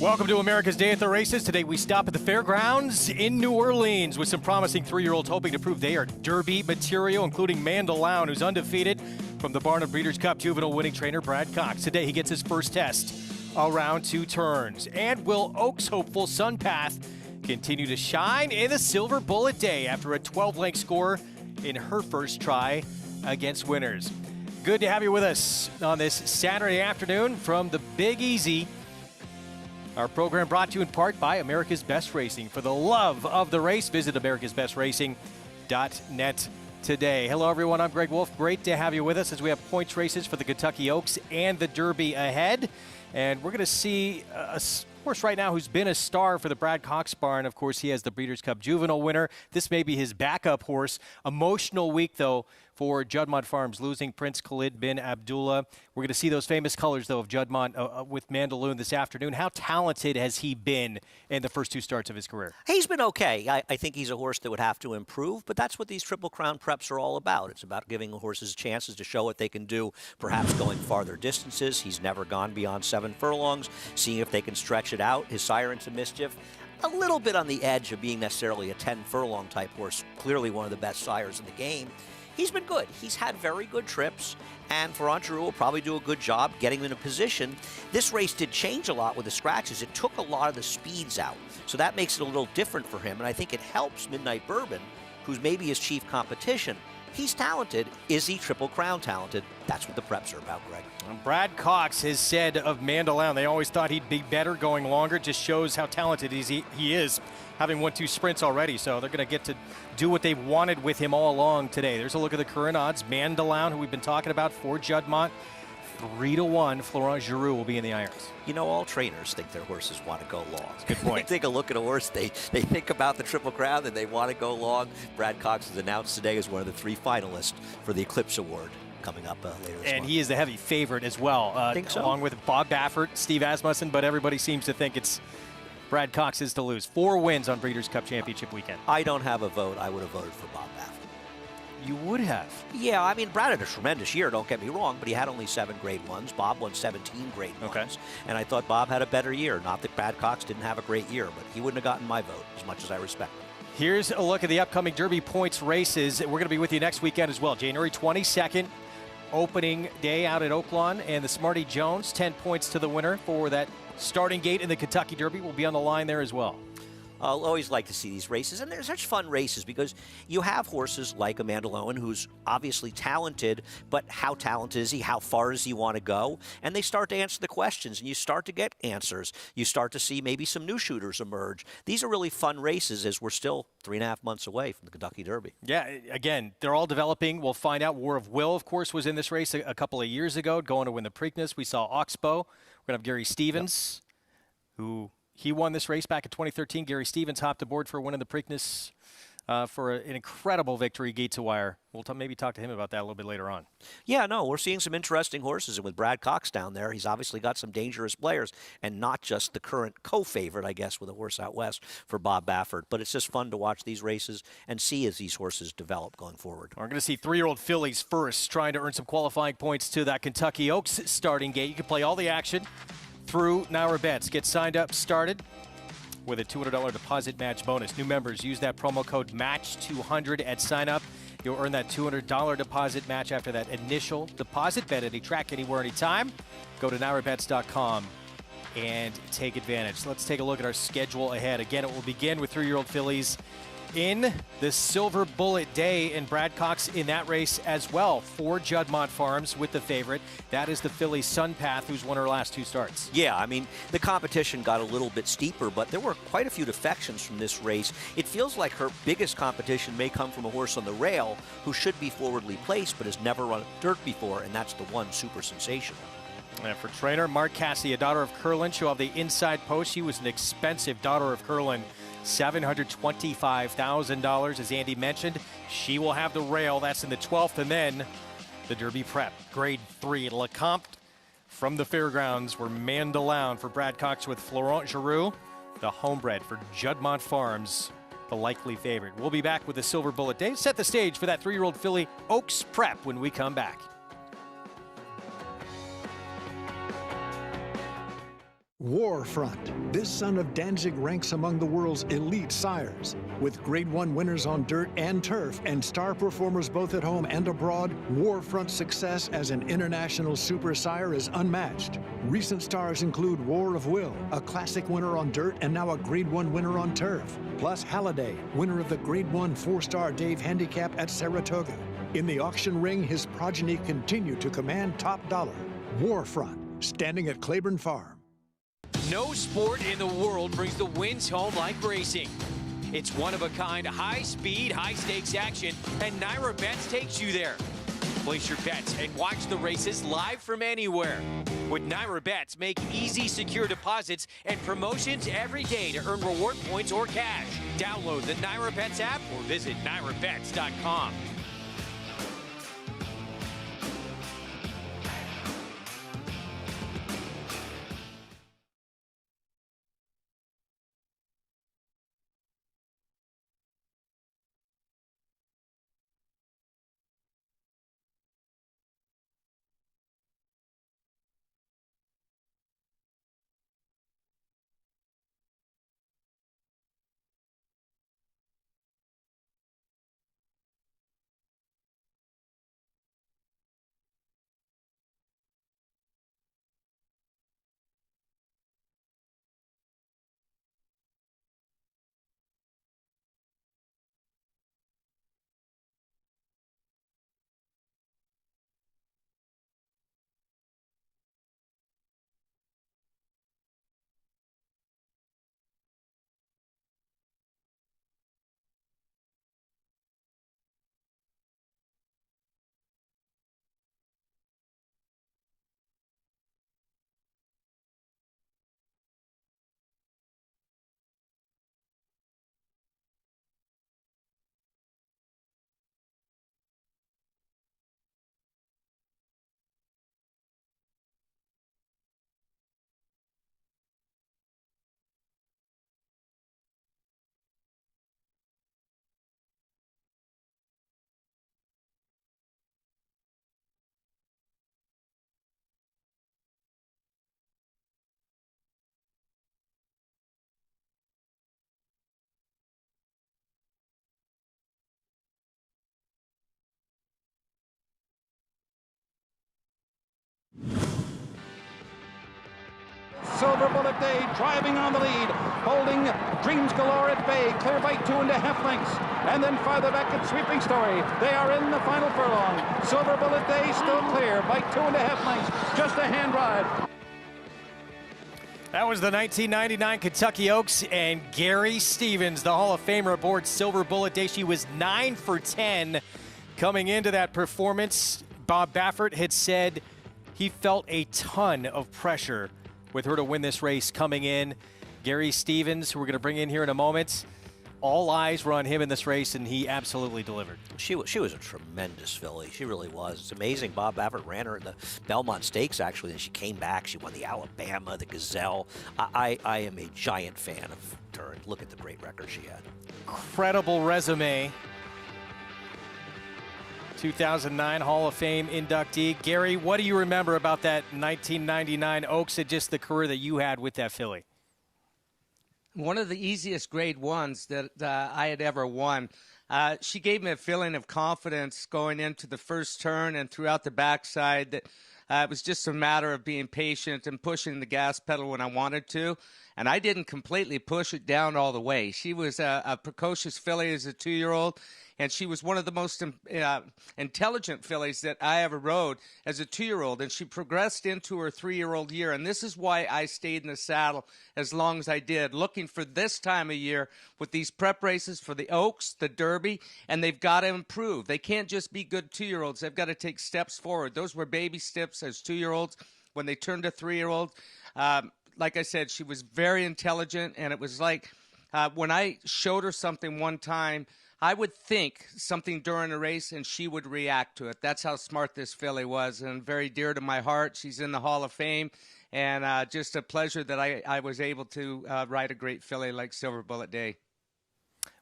Welcome to America's Day at the Races. Today we stop at the fairgrounds in New Orleans with some promising 3-year-olds hoping to prove they are Derby material, including Mandaloun, who's undefeated, from the Barnum Breeders' Cup juvenile winning trainer Brad Cox. Today he gets his first test around 2 turns. And will Oaks' hopeful Sunpath continue to shine in the Silver Bullet Day after a 12-length score in her first try against winners? Good to have you with us on this Saturday afternoon from the Big Easy. Our program brought to you in part by America's Best Racing. For the love of the race, visit americasbestracing.net today. Hello, everyone. I'm Greg Wolf. Great to have you with us as we have points races for the Kentucky Oaks and the Derby ahead. And we're going to see a horse right now who's been a star for the Brad Cox barn. Of course, he has the Breeders' Cup Juvenile winner. This may be his backup horse. Emotional week, though, for Juddmonte Farms, losing Prince Khalid bin Abdullah. We're going to see those famous colors, though, of Juddmonte with Mandaloun this afternoon. How talented has he been in the first 2 starts of his career? He's been okay. I think he's a horse that would have to improve, but that's what these Triple Crown preps are all about. It's about giving horses chances to show what they can do, perhaps going farther distances. He's never gone beyond 7 furlongs, seeing if they can stretch it out. His sire into mischief, a little bit on the edge of being necessarily a 10-furlong type horse, clearly one of the best sires in the game. He's been good. He's had very good trips, and Florent Geroux will probably do a good job getting him in a position. This race did change a lot with the scratches. It took a lot of the speeds out, so that makes it a little different for him, and I think it helps Midnight Bourbon, who's maybe his chief competition. He's talented. Is he Triple Crown talented? That's what the preps are about, Greg. Brad Cox has said of Mandaloun, they always thought he'd be better going longer. Just shows how talented he is, having won 2 sprints already. So they're going to get to do what they wanted with him all along today. There's a look at the current odds. Mandaloun, who we've been talking about for Juddmonte, 3-1. Florent Geroux will be in the irons. You know, all trainers think their horses want to go long. That's a good point. They take a look at a horse, they think about the Triple Crown, and they want to go long. Brad Cox is announced today as one of the 3 finalists for the Eclipse Award coming up later this month. And he is the heavy favorite as well, think so. Along with Bob Baffert, Steve Asmussen, but everybody seems to think it's Brad Cox is to lose. 4 wins on Breeders' Cup Championship weekend. I don't have a vote. I would have voted for Bob Baffert. You would have. Yeah, I mean, Brad had a tremendous year, don't get me wrong, but he had only 7 grade ones. Bob won 17 grade ones. And I thought Bob had a better year. Not that Brad Cox didn't have a great year, but he wouldn't have gotten my vote, as much as I respect him. Here's a look at the upcoming Derby points races. We're going to be with you next weekend as well. January 22nd, opening day out at Oaklawn, and the Smarty Jones, 10 points to the winner for that starting gate in the Kentucky Derby, will be on the line there as well. I'll always like to see these races, and they're such fun races because you have horses like a Mandaloun who's obviously talented, but how talented is he? How far does he want to go? And they start to answer the questions, and you start to get answers. You start to see maybe some new shooters emerge. These are really fun races as we're still 3.5 months away from the Kentucky Derby. Yeah, again, they're all developing. We'll find out. War of Will, of course, was in this race a couple of years ago, going to win the Preakness. We saw Oxbow. We're going to have Gary Stevens, who... He won this race back in 2013. Gary Stevens hopped aboard for a win in the Preakness for an incredible victory, gate to wire. We'll maybe talk to him about that a little bit later on. Yeah, no, we're seeing some interesting horses. And with Brad Cox down there, he's obviously got some dangerous players and not just the current co-favorite, I guess, with a horse out west for Bob Baffert. But it's just fun to watch these races and see as these horses develop going forward. We're going to see 3-year-old fillies first, trying to earn some qualifying points to that Kentucky Oaks starting gate. You can play all the action through Now or Bets. Get signed up, started with a $200 deposit match bonus. New members, use that promo code MATCH200 at sign up. You'll earn that $200 deposit match after that initial deposit. Bet any track, anywhere, anytime. Go to NowOrBets.com and take advantage. Let's take a look at our schedule ahead. Again, it will begin with 3-year-old fillies in the Silver Bullet Day, and Brad Cox in that race as well for Juddmonte Farms with the favorite. That is the filly Sunpath, who's won her last 2 starts. Yeah, I mean, the competition got a little bit steeper, but there were quite a few defections from this race. It feels like her biggest competition may come from a horse on the rail who should be forwardly placed but has never run dirt before, and that's the one Super Sensational. And for trainer Mark Cassidy, a daughter of Curlin, she'll have the inside post. She was an expensive daughter of Curlin. $725,000, as Andy mentioned. She will have the rail. That's in the 12th. And then the Derby Prep, Grade 3. Lecomte from the fairgrounds were Mandaloun for Brad Cox with Florent Geroux, the homebred for Juddmonte Farms, the likely favorite. We'll be back with the Silver Bullet Day. Set the stage for that 3-year-old filly Oaks Prep when we come back. Warfront. This son of Danzig ranks among the world's elite sires. With Grade 1 winners on dirt and turf and star performers both at home and abroad, Warfront's success as an international super sire is unmatched. Recent stars include War of Will, a classic winner on dirt and now a Grade 1 winner on turf. Plus Halliday, winner of the Grade 1 4-star Dave Handicap at Saratoga. In the auction ring, his progeny continue to command top dollar. Warfront, standing at Claiborne Farm. No sport in the world brings the wins home like racing. It's one-of-a-kind, high-speed, high-stakes action, and Naira Bets takes you there. Place your bets and watch the races live from anywhere. With Naira Bets, make easy, secure deposits and promotions every day to earn reward points or cash. Download the Naira Bets app or visit nairabets.com. Silver Bullet Day driving on the lead, holding Dreams Galore at bay, clear by 2.5 lengths. And then farther back at Sweeping Story. They are in the final furlong. Silver Bullet Day still clear by 2.5 lengths, just a hand ride. That was the 1999 Kentucky Oaks and Gary Stevens, the Hall of Famer aboard Silver Bullet Day. She was 9 for 10 coming into that performance. Bob Baffert had said he felt a ton of pressure with her to win this race coming in. Gary Stevens, who we're going to bring in here in a moment, all eyes were on him in this race, and he absolutely delivered. She was a tremendous filly. She really was. It's amazing. Bob Baffert ran her in the Belmont Stakes, actually, and she came back. She won the Alabama, the Gazelle. I am a giant fan of her, and look at the great record she had. Incredible resume. 2009 Hall of Fame inductee. Gary, what do you remember about that 1999 Oaks and just the career that you had with that filly? One of the easiest Grade 1s that I had ever won. She gave me a feeling of confidence going into the first turn and throughout the backside that it was just a matter of being patient and pushing the gas pedal when I wanted to. And I didn't completely push it down all the way. She was a precocious filly as a 2-year-old. And she was one of the most intelligent fillies that I ever rode as a 2-year-old. And she progressed into her 3-year-old year. And this is why I stayed in the saddle as long as I did, looking for this time of year with these prep races for the Oaks, the Derby, and they've got to improve. They can't just be good 2-year-olds. They've got to take steps forward. Those were baby steps as 2-year-olds. When they turned to 3-year-olds, like I said, she was very intelligent. And it was like when I showed her something one time, I would think something during a race, and she would react to it. That's how smart this filly was, and very dear to my heart. She's in the Hall of Fame, and just a pleasure that I was able to ride a great filly like Silver Bullet Day.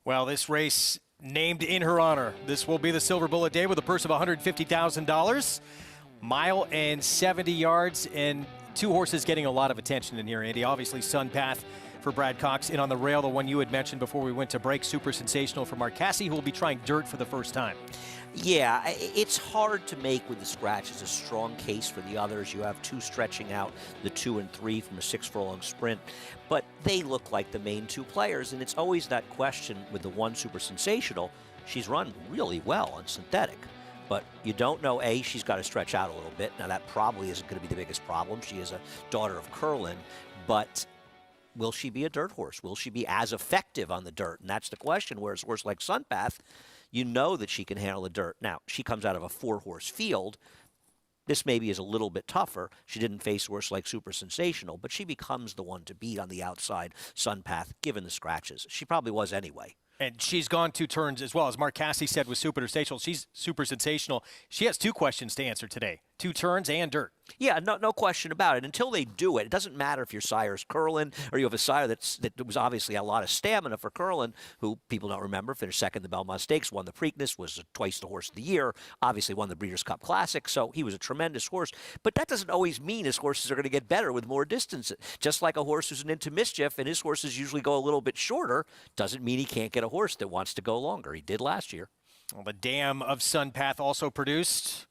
Well, this race named in her honor. This will be the Silver Bullet Day with a purse of $150,000, mile and 70 yards, and two horses getting a lot of attention in here, Andy. Obviously, Sunpath for Brad Cox. And on the rail, the one you had mentioned before we went to break, Super Sensational for Mark Casse, who will be trying dirt for the first time. Yeah, it's hard to make with the scratches a strong case for the others. You have two stretching out the 2 and 3 from a 6-furlong sprint, but they look like the main two players, and it's always that question with the one Super Sensational. She's run really well on synthetic, but you don't know, A, she's got to stretch out a little bit. Now, that probably isn't going to be the biggest problem. She is a daughter of Curlin, but will she be a dirt horse? Will she be as effective on the dirt? And that's the question, whereas a horse like Sunpath, you know that she can handle the dirt. Now, she comes out of a 4-horse field. This maybe is a little bit tougher. She didn't face a horse like Super Sensational, but she becomes the one to beat on the outside, Sunpath, given the scratches. She probably was anyway. And she's gone 2 turns as well. As Mark Casse said with Super Sensational, she's Super Sensational. She has 2 questions to answer today. 2 turns and dirt. Yeah, no question about it. Until they do it, it doesn't matter if your sire's Curlin or you have a sire that was obviously a lot of stamina for Curlin, who people don't remember, finished second in the Belmont Stakes, won the Preakness, was twice the horse of the year, obviously won the Breeders' Cup Classic, so he was a tremendous horse. But that doesn't always mean his horses are going to get better with more distance. Just like a horse who's into mischief and his horses usually go a little bit shorter, doesn't mean he can't get a horse that wants to go longer. He did last year. Well, the Dam of Sunpath also produced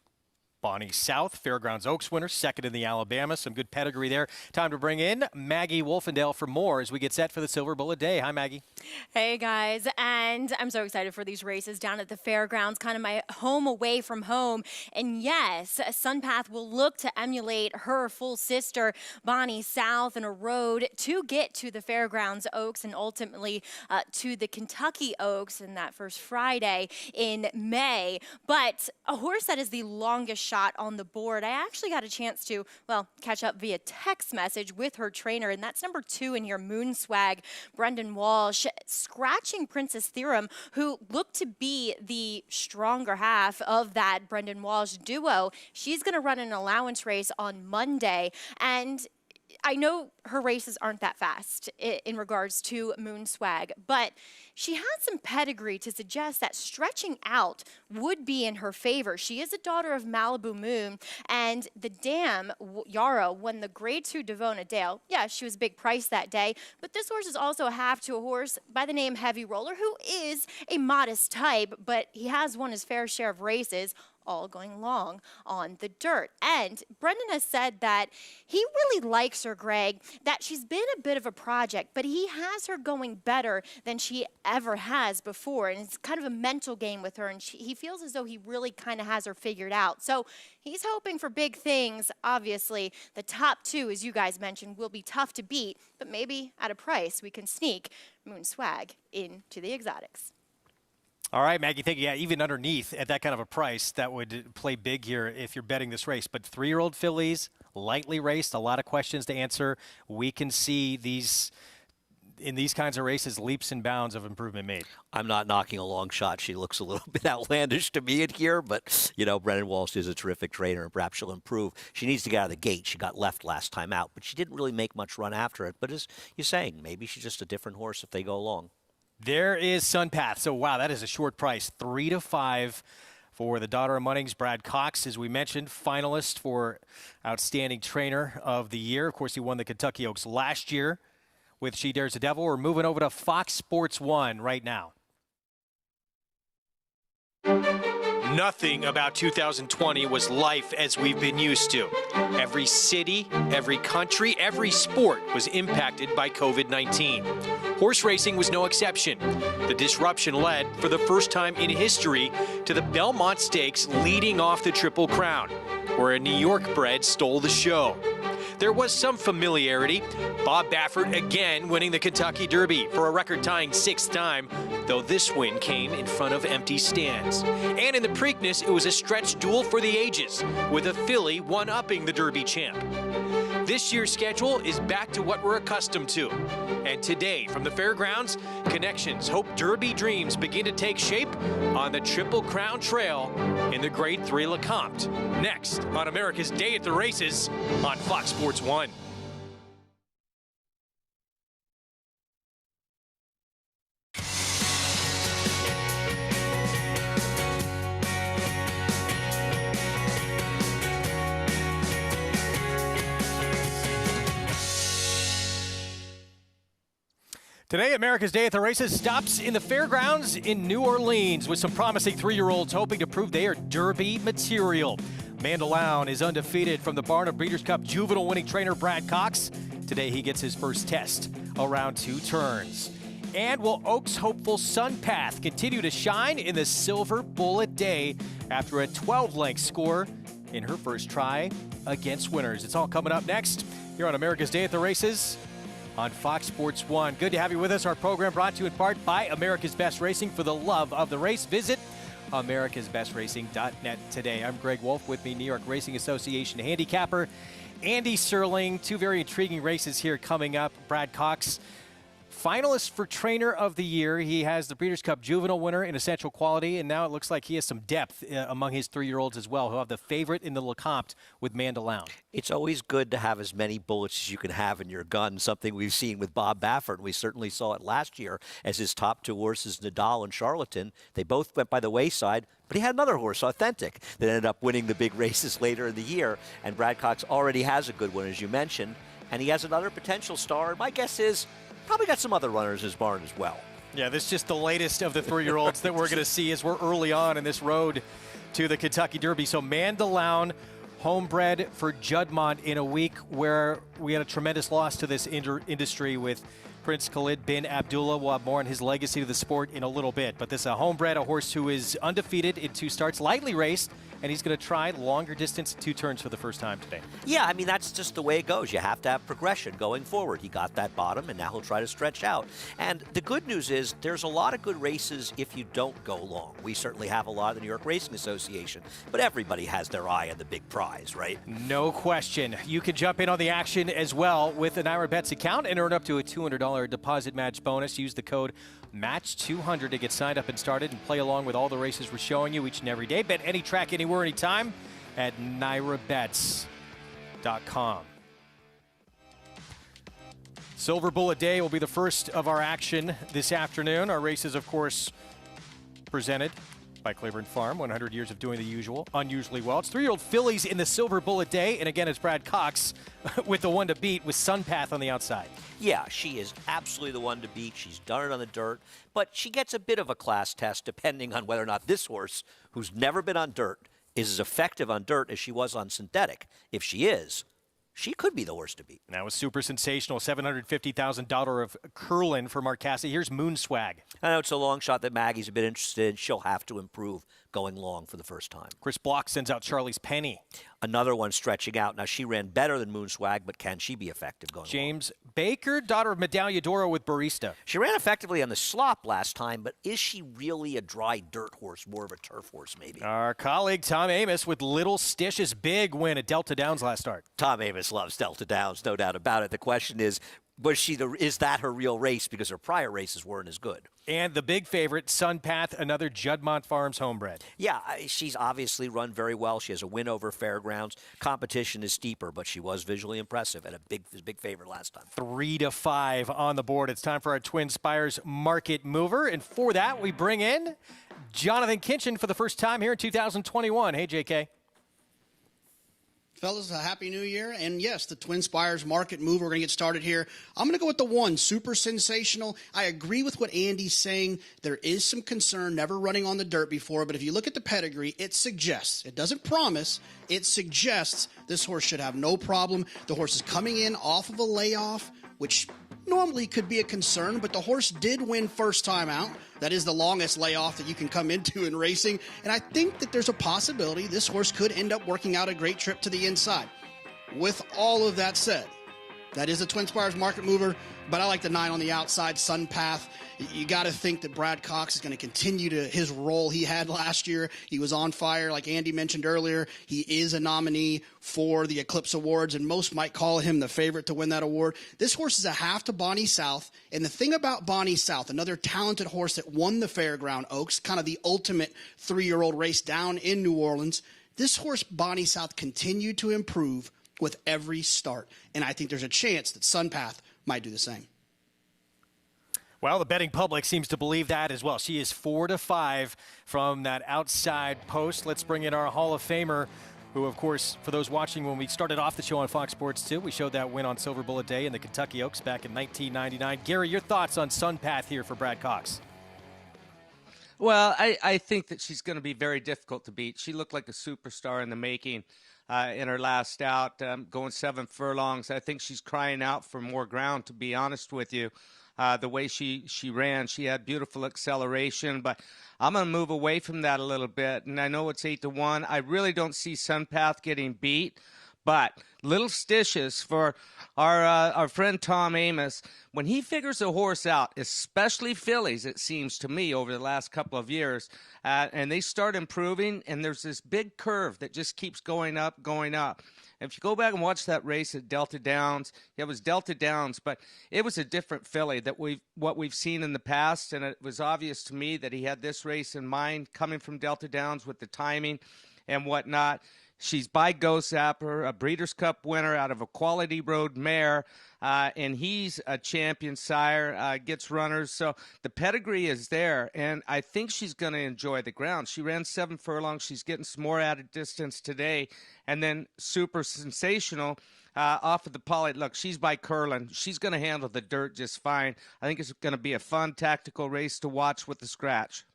Bonnie South, Fairgrounds Oaks winner, second in the Alabama. Some good pedigree there. Time to bring in Maggie Wolfendale for more as we get set for the Silver Bullet Day. Hi, Maggie. Hey, guys. And I'm so excited for these races down at the Fairgrounds, kind of my home away from home. And yes, Sunpath will look to emulate her full sister, Bonnie South, in a road to get to the Fairgrounds Oaks and ultimately to the Kentucky Oaks in that first Friday in May. But a horse that is the longest shot on the board, I actually got a chance to, well, catch up via text message with her trainer, and that's number 2 in here, Moonswag, Brendan Walsh, scratching Princess Theorem, who looked to be the stronger half of that Brendan Walsh duo. She's going to run an allowance race on Monday, and I know her races aren't that fast in regards to Moonswag, but she had some pedigree to suggest that stretching out would be in her favor. She is a daughter of Malibu Moon, and the Dam, Yara, won the Grade 2 Devona Dale. Yeah, she was a big price that day, but this horse is also a half to a horse by the name Heavy Roller, who is a modest type, but he has won his fair share of races, all going long on the dirt. And Brendan has said that he really likes her, Greg, that she's been a bit of a project, but he has her going better than she ever has before. And it's kind of a mental game with her, and he feels as though he really kind of has her figured out. So he's hoping for big things. Obviously, the top 2, as you guys mentioned, will be tough to beat, but maybe at a price we can sneak Moonswag into the exotics. All right, Maggie, thank you. Yeah, even underneath at that kind of a price, that would play big here if you're betting this race. But 3-year-old fillies, lightly raced, a lot of questions to answer. We can see these, in these kinds of races, leaps and bounds of improvement made. I'm not knocking a long shot. She looks a little bit outlandish to me in here, but, you know, Brendan Walsh is a terrific trainer, and perhaps she'll improve. She needs to get out of the gate. She got left last time out, but she didn't really make much run after it. But as you're saying, maybe she's just a different horse if they go along. There is Sunpath. So, wow, that is a short price. 3-5 for the daughter of Munnings, Brad Cox, as we mentioned, finalist for Outstanding Trainer of the Year. Of course, he won the Kentucky Oaks last year with She Dares the Devil. We're moving over to Fox Sports 1 right now. Nothing about 2020 was life as we've been used to. Every city, every country, every sport was impacted by COVID-19. Horse racing was no exception. The disruption led, for the first time in history, to the Belmont Stakes leading off the Triple Crown, where a New York bred stole the show. There was some familiarity. Bob Baffert again winning the Kentucky Derby for a record-tying 6th time, though this win came in front of empty stands. And in the Preakness, it was a stretch duel for the ages, with a filly one-upping the Derby champ. This year's schedule is back to what we're accustomed to. And today, from the Fairgrounds, connections hope Derby dreams begin to take shape on the Triple Crown Trail in the Grade 3 Lecomte. Next on America's Day at the Races on Fox Sports 1. Today, America's Day at the Races stops in the fairgrounds in New Orleans with some promising 3-year-olds hoping to prove they are Derby material. Mandaloun is undefeated from the barn of Breeders' Cup Juvenile winning trainer Brad Cox. Today, he gets his first test around 2 turns. And will Oaks' hopeful Sunpath continue to shine in the Silver Bullet Day after a 12-length score in her first try against winners? It's all coming up next here on America's Day at the Races on Fox Sports 1. Good to have you with us. Our program brought to you in part by America's Best Racing. For the love of the race, visit americasbestracing.net today. I'm Greg Wolf. With me, New York Racing Association handicapper Andy Serling. 2 very intriguing races here coming up. Brad Cox, finalist for Trainer of the Year. He has the Breeders' Cup Juvenile winner in Essential Quality, and now it looks like he has some depth among his 3-year-olds as well, who have the favorite in the Lecomte with Mandaloun. It's always good to have as many bullets as you can have in your gun, something we've seen with Bob Baffert. We certainly saw it last year as his top 2 horses, Nadal and Charlatan. They both went by the wayside, but he had another horse, Authentic, that ended up winning the big races later in the year. And Brad Cox already has a good one, as you mentioned, and he has another potential star. And my guess is probably got some other runners in his barn as well. Yeah, this is just the latest of the 3-year-olds that we're going to see as we're early on in this road to the Kentucky Derby. So Mandaloun, homebred for Juddmonte in a week where we had a tremendous loss to this industry with Prince Khalid bin Abdullah. We'll have more on his legacy to the sport in a little bit. But this is a homebred, a horse who is undefeated in 2 starts, lightly raced, and he's going to try longer distance 2 turns for the first time today. Yeah, I mean, that's just the way it goes. You have to have progression going forward. He got that bottom, and now he'll try to stretch out. And the good news is there's a lot of good races if you don't go long. We certainly have a lot of the New York Racing Association, but everybody has their eye on the big prize, right? No question. You can jump in on the action as well with an Ira Bets account and earn up to a $200 deposit match bonus. Use the code MATCH200 to get signed up and started and play along with all the races we're showing you each and every day. Bet any track, anywhere, anytime at NYRABets.com. Silver Bullet Day will be the first of our action this afternoon. Our races, of course, presented by Claiborne Farm, 100 years of doing the unusually well. It's 3-year-old fillies in the Silver Bullet Day, and again, it's Brad Cox with the one to beat with Sunpath on the outside. Yeah, she is absolutely the one to beat. She's done it on the dirt, but she gets a bit of a class test depending on whether or not this horse, who's never been on dirt, is as effective on dirt as she was on synthetic. If she is, she could be the horse to beat. That was super sensational. $750,000 of Curlin for Marcassi. Here's Moonswag. I know it's a long shot that Maggie's a bit interested in. She'll have to improve going long for the first time. Chris Block sends out Charlie's Penny. Another one stretching out. Now, she ran better than Moonswag, but can she be effective going James Baker, daughter of Medaglia d'Oro with Barista. She ran effectively on the slop last time, but is she really a dry dirt horse, more of a turf horse maybe? Our colleague Tom Amos with Little Stish's big win at Delta Downs last start. Tom Amos loves Delta Downs, no doubt about it. The question is is that her real race, because her prior races weren't as good? And the big favorite, Sunpath, another Juddmonte Farms homebred. Yeah, she's obviously run very well. She has a win over Fairgrounds. Competition is steeper, but she was visually impressive and a big favorite last time. 3-5 on the board. It's time for our Twin Spires Market Mover. And for that, we bring in Jonathan Kinchin for the first time here in 2021. Hey, JK. Fellas, a happy new year. And yes, the Twin Spires Market Move. We're going to get started here. I'm going to go with the 1, Super Sensational. I agree with what Andy's saying. There is some concern, never running on the dirt before, but if you look at the pedigree, it suggests, it doesn't promise, it suggests this horse should have no problem. The horse is coming in off of a layoff, which normally could be a concern, but the horse did win first time out. That is the longest layoff that you can come into in racing, and I think that there's a possibility this horse could end up working out a great trip to the inside. With all of that said, that is the Twin Spires Market Mover, but I like the 9 on the outside, Sunpath. You got to think that Brad Cox is going to continue to his role he had last year. He was on fire, like Andy mentioned earlier. He is a nominee for the Eclipse Awards, and most might call him the favorite to win that award. This horse is a half to Bonnie South, and the thing about Bonnie South, another talented horse that won the Fairground Oaks, kind of the ultimate 3-year-old race down in New Orleans, this horse, Bonnie South, continued to improve with every start, and I think there's a chance that Sunpath might do the same. Well, the betting public seems to believe that as well. She is 4-5 from that outside post. Let's bring in our Hall of Famer who, of course, for those watching when we started off the show on Fox Sports 2, we showed that win on Silver Bullet Day in the Kentucky Oaks back in 1999. Gary, your thoughts on Sun Path here for Brad Cox? Well, I think that she's going to be very difficult to beat. She looked like a superstar in the making in her last out, going 7 furlongs. I think she's crying out for more ground, to be honest with you. The way she ran, she had beautiful acceleration, but I'm going to move away from that a little bit. And I know it's 8-1. I really don't see Sun Path getting beat. But little stitches for our friend Tom Amos. When he figures a horse out, especially fillies, it seems to me, over the last couple of years, and they start improving, and there's this big curve that just keeps going up, going up. If you go back and watch that race at Delta Downs, it was Delta Downs, but it was a different filly that what we've seen in the past, and it was obvious to me that he had this race in mind coming from Delta Downs with the timing and whatnot. She's by Go Zapper, a Breeders' Cup winner out of a Quality Road mare, and he's a champion sire, gets runners. So the pedigree is there, and I think she's going to enjoy the ground. She ran 7 furlongs. She's getting some more added distance today. And then Super Sensational off of the poly. Look, she's by Curlin. She's going to handle the dirt just fine. I think it's going to be a fun tactical race to watch with the scratch.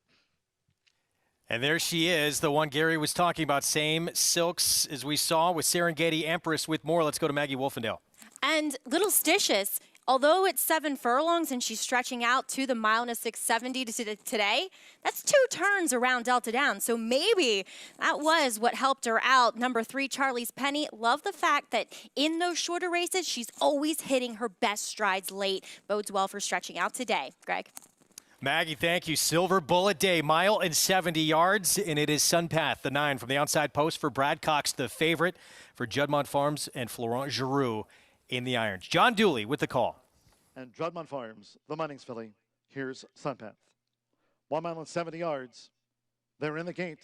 And there she is, the one Gary was talking about. Same silks as we saw with Serengeti Empress with more. Let's go to Maggie Wolfendale. And Little Stitious, although it's 7 furlongs and she's stretching out to the mile and a 670 today, that's 2 turns around Delta Downs. So maybe that was what helped her out. Number 3, Charlie's Penny. Love the fact that in those shorter races, she's always hitting her best strides late. Bodes well for stretching out today. Greg? Maggie, thank you. Silver Bullet Day, mile and 70 yards, and it is Sun Path, the 9 from the outside post for Brad Cox, the favorite for Juddmonte Farms and Florent Giroux in the irons. John Dooley with the call. And Juddmonte Farms, the Munnings filly. Here's Sun Path. 1 mile and 70 yards. They're in the gate.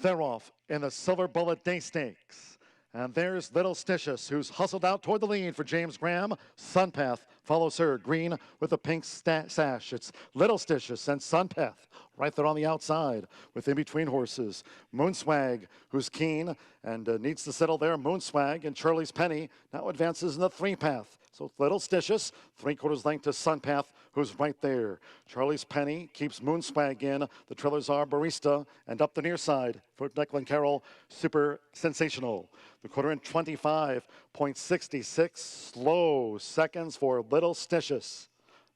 They're off in the Silver Bullet Day Stakes. And there's Little Stitious, who's hustled out toward the lead for James Graham. Sun Path follows her, green with a pink sash. It's Little Stitious and Sun Path right there on the outside with in-between horses. Moonswag, who's keen and needs to settle there. Moonswag and Charlie's Penny now advances in the 3-path. So Little Stitious, 3/4 length to Sun Path, who's right there. Charlie's Penny keeps Moonswag in. The trailers are Barista, and up the near side for Declan Carroll, Super Sensational. The quarter in 25.66, slow seconds for Little Stitious.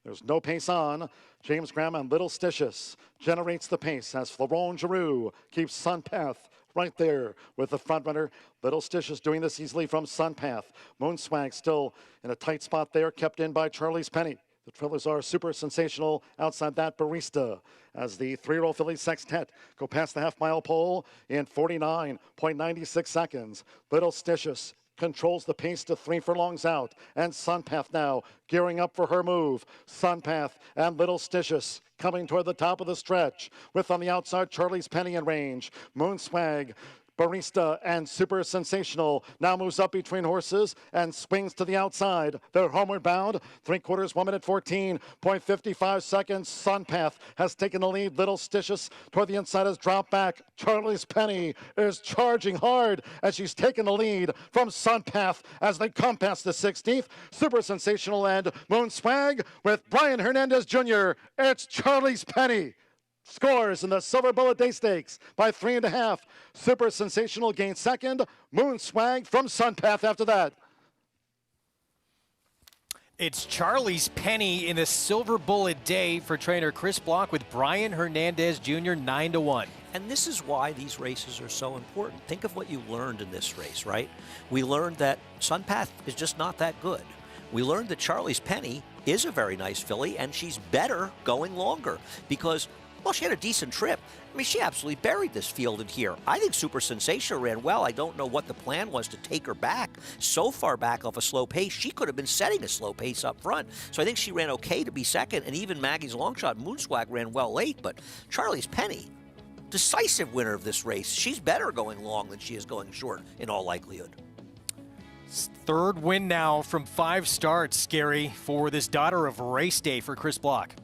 There's no pace on. James Graham and Little Stitious generates the pace as Florent Giroux keeps Sun Path right there with the front runner. Little Stitious doing this easily from Sun Path. Moonswag still in a tight spot there, kept in by Charlie's Penny. The trailers are Super Sensational. Outside that, Barista, as the 3-year-old filly Sextet go past the half-mile pole in 49.96 seconds. Little Stitious controls the pace to 3 furlongs out. And Sun Path now gearing up for her move. Sun Path and Little Stitious coming toward the top of the stretch. With on the outside, Charlie's Penny in range. Moonswag, Barista, and Super Sensational now moves up between horses and swings to the outside. They're homeward bound. 3/4, 1 minute 14.55 seconds. Sun Path has taken the lead. Little Stitious toward the inside has dropped back. Charlie's Penny is charging hard as she's taken the lead from Sun Path as they come past the 16th. Super Sensational and Moonswag with Brian Hernandez Jr. It's Charlie's Penny. Scores in the Silver Bullet Day Stakes by 3.5. Super Sensational gains second. Moonswag from Sun Path after that. It's Charlie's Penny in the Silver Bullet Day for trainer Chris Block with Brian Hernandez Jr. 9-1. And this is why these races are so important. Think of what you learned in this race, right? We learned that Sun Path is just not that good. We learned that Charlie's Penny is a very nice filly, and she's better going longer because, well, she had a decent trip. I mean, she absolutely buried this field in here. I think Super Sensational ran well. I don't know what the plan was to take her back so far back off a slow pace. She could have been setting a slow pace up front. So I think she ran okay to be second, and even Maggie's long shot, Moonswag, ran well late. But Charlie's Penny, decisive winner of this race. She's better going long than she is going short in all likelihood. Third win now from 5 starts, Gary, for this daughter of race day for Chris Block.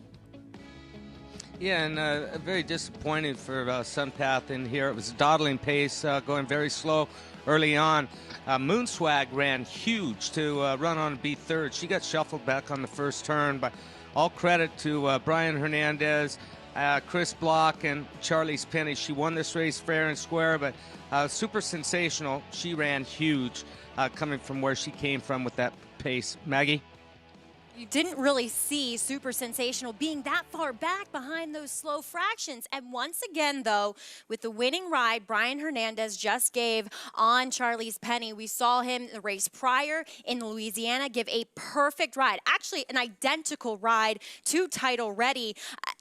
Yeah, and very disappointing for Sunpath in here. It was a dawdling pace, going very slow early on. Moonswag ran huge to run on and be third. She got shuffled back on the first turn, but all credit to Brian Hernandez, Chris Block, and Charlie's Penny. She won this race fair and square, but super sensational. She ran huge coming from where she came from with that pace. Maggie? You didn't really see Super Sensational being that far back behind those slow fractions. And once again, though, with the winning ride Brian Hernandez just gave on Charlie's Penny, we saw him the race prior in Louisiana give a perfect ride, actually an identical ride to Title Ready,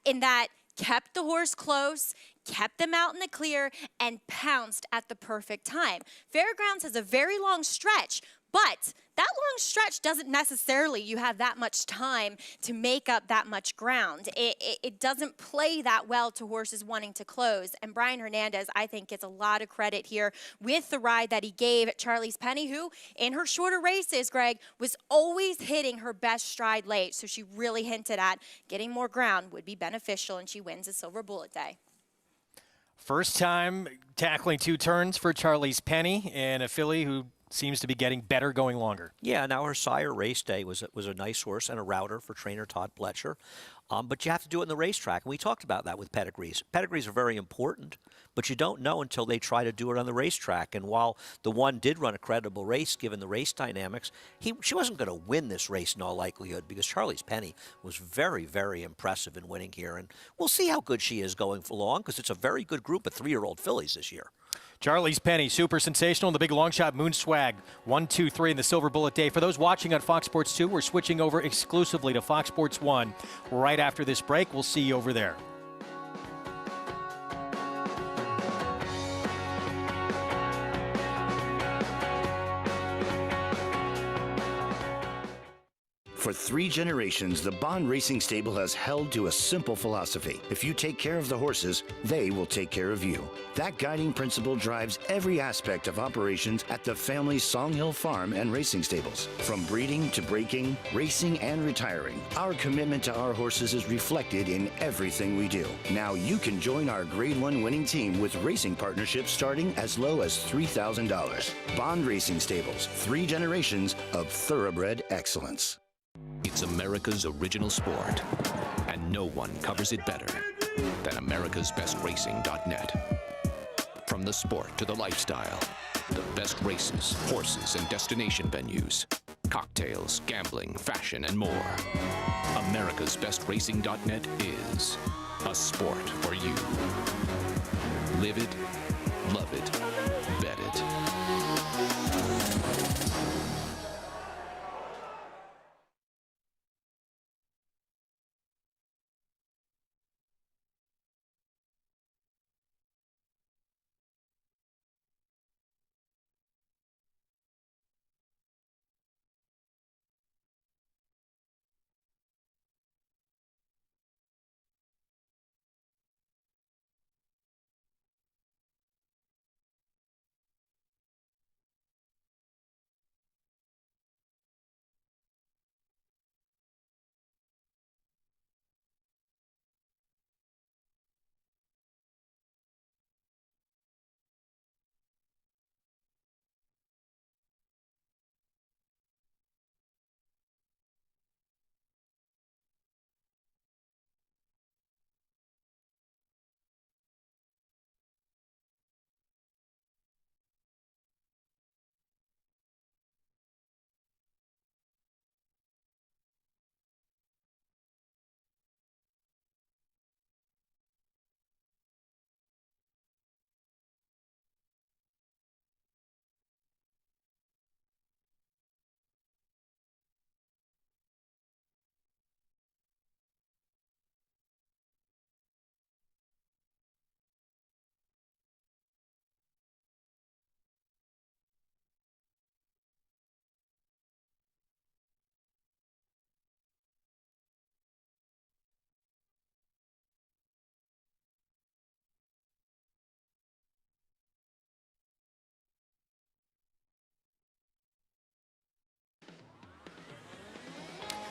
in that kept the horse close, kept them out in the clear, and pounced at the perfect time. Fairgrounds has a very long stretch, but that long stretch doesn't necessarily you have that much time to make up that much ground. It doesn't play that well to horses wanting to close. And Brian Hernandez, I think, gets a lot of credit here with the ride that he gave at Charlie's Penny, who in her shorter races, Greg, was always hitting her best stride late. So she really hinted at getting more ground would be beneficial, and she wins a Silver Bullet Day. First time tackling 2 turns for Charlie's Penny, and a filly who seems to be getting better going longer. Yeah, now her sire Race Day was a nice horse and a router for trainer Todd Pletcher. But you have to do it in the racetrack. And we talked about that with pedigrees. Pedigrees are very important, but you don't know until they try to do it on the racetrack. And while the one did run a credible race, given the race dynamics, she wasn't going to win this race in all likelihood, because Charlie's Penny was very, very impressive in winning here. And we'll see how good she is going for long, because it's a very good group of 3-year-old fillies this year. Charlie's Penny, Super Sensational, and the big long shot Moonswag, 1, 2, 3 in the Silver Bullet Day. For those watching on Fox Sports 2, we're switching over exclusively to Fox Sports 1 right after this break. We'll see you over there. For 3 generations, the Bond Racing Stable has held to a simple philosophy. If you take care of the horses, they will take care of you. That guiding principle drives every aspect of operations at the family's Songhill Farm and Racing Stables. From breeding to breaking, racing and retiring, our commitment to our horses is reflected in everything we do. Now you can join our Grade 1 winning team with racing partnerships starting as low as $3,000. Bond Racing Stables, 3 generations of thoroughbred excellence. It's America's original sport, and no one covers it better than americasbestracing.net. From the sport to the lifestyle, the best races, horses, and destination venues, cocktails, gambling, fashion, and more. americasbestracing.net is a sport for you. Live it, love it, bet it.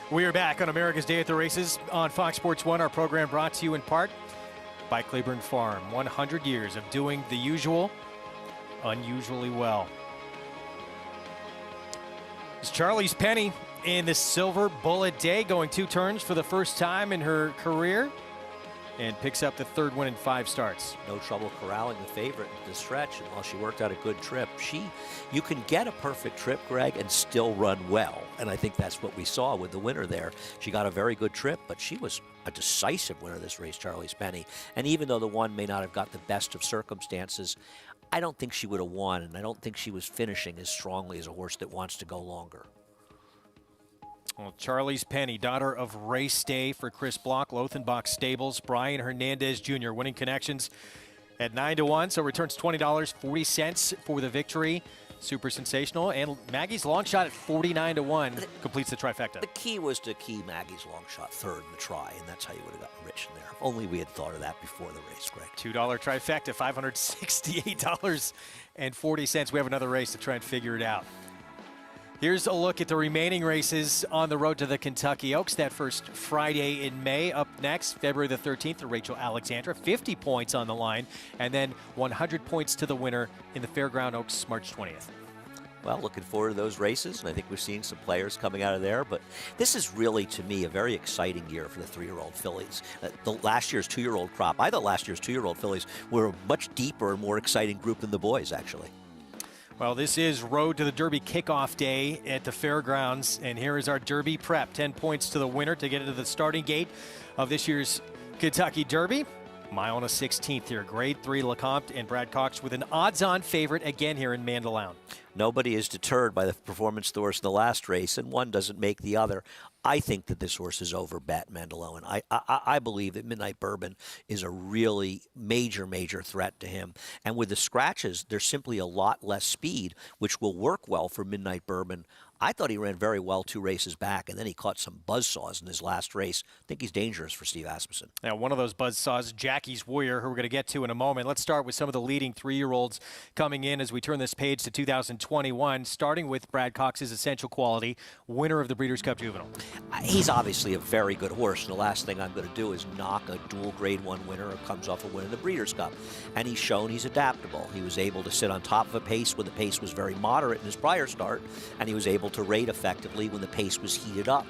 We are back on America's Day at the Races on Fox Sports 1. Our program brought to you in part by Claiborne Farm. 100 years of doing the usual, unusually well. It's Charlie's Penny in the Silver Bullet Day, going 2 turns for the first time in her career, and picks up the 3rd win in 5 starts. No trouble corralling the favorite in the stretch, and while she worked out a good trip, you can get a perfect trip, Greg, and still run well. And I think that's what we saw with the winner there. She got a very good trip, but she was a decisive winner this race, Charlie's Penny. And even though the one may not have got the best of circumstances, I don't think she would have won, and I don't think she was finishing as strongly as a horse that wants to go longer. Well, Charlie's Penny, daughter of Race Day for Chris Block, Lothenbach Stables. Brian Hernandez Jr. winning connections at 9-1, so returns $20.40 for the victory. Super sensational. And Maggie's long shot at 49-1 completes the trifecta. The key was to key Maggie's long shot 3rd in the try, and that's how you would have gotten rich in there. If only we had thought of that before the race, Greg. $2 trifecta, $568.40. We have another race to try and figure it out. Here's a look at the remaining races on the road to the Kentucky Oaks. That first Friday in May. Up next, February the 13th, the Rachel Alexandra. 50 points on the line. And then 100 points to the winner in the Fairground Oaks, March 20th. Well, looking forward to those races, and I think we're seeing some players coming out of there. But this is really, to me, a very exciting year for the 3-year-old fillies. The last year's 2-year-old crop, I thought last year's 2-year-old fillies were a much deeper and more exciting group than the boys, actually. Well, this is Road to the Derby kickoff day at the Fairgrounds, and here is our Derby prep. 10 points to the winner to get into the starting gate of this year's Kentucky Derby. Mile and a 16th here. Grade 3 Lecomte and Brad Cox with an odds-on favorite again here in Mandaloun. Nobody is deterred by the performance of the horse in the last race, and one doesn't make the other. I think that this horse is overbet, Mandaloun. I believe that Midnight Bourbon is a really major threat to him. And with the scratches, there's simply a lot less speed, which will work well for Midnight Bourbon. I thought he ran very well 2 races back, and then he caught some buzzsaws in his last race. I think he's dangerous for Steve Asmussen. Now, one of those buzzsaws, Jackie's Warrior, who we're going to get to in a moment. Let's start with some of the leading 3-year-olds coming in as we turn this page to 2021, starting with Brad Cox's Essential Quality, winner of the Breeders' Cup Juvenile. He's obviously a very good horse, and the last thing I'm going to do is knock a dual Grade 1 winner who comes off a win in the Breeders' Cup. And he's shown he's adaptable. He was able to sit on top of a pace when the pace was very moderate in his prior start, and he was able to rate effectively when the pace was heated up.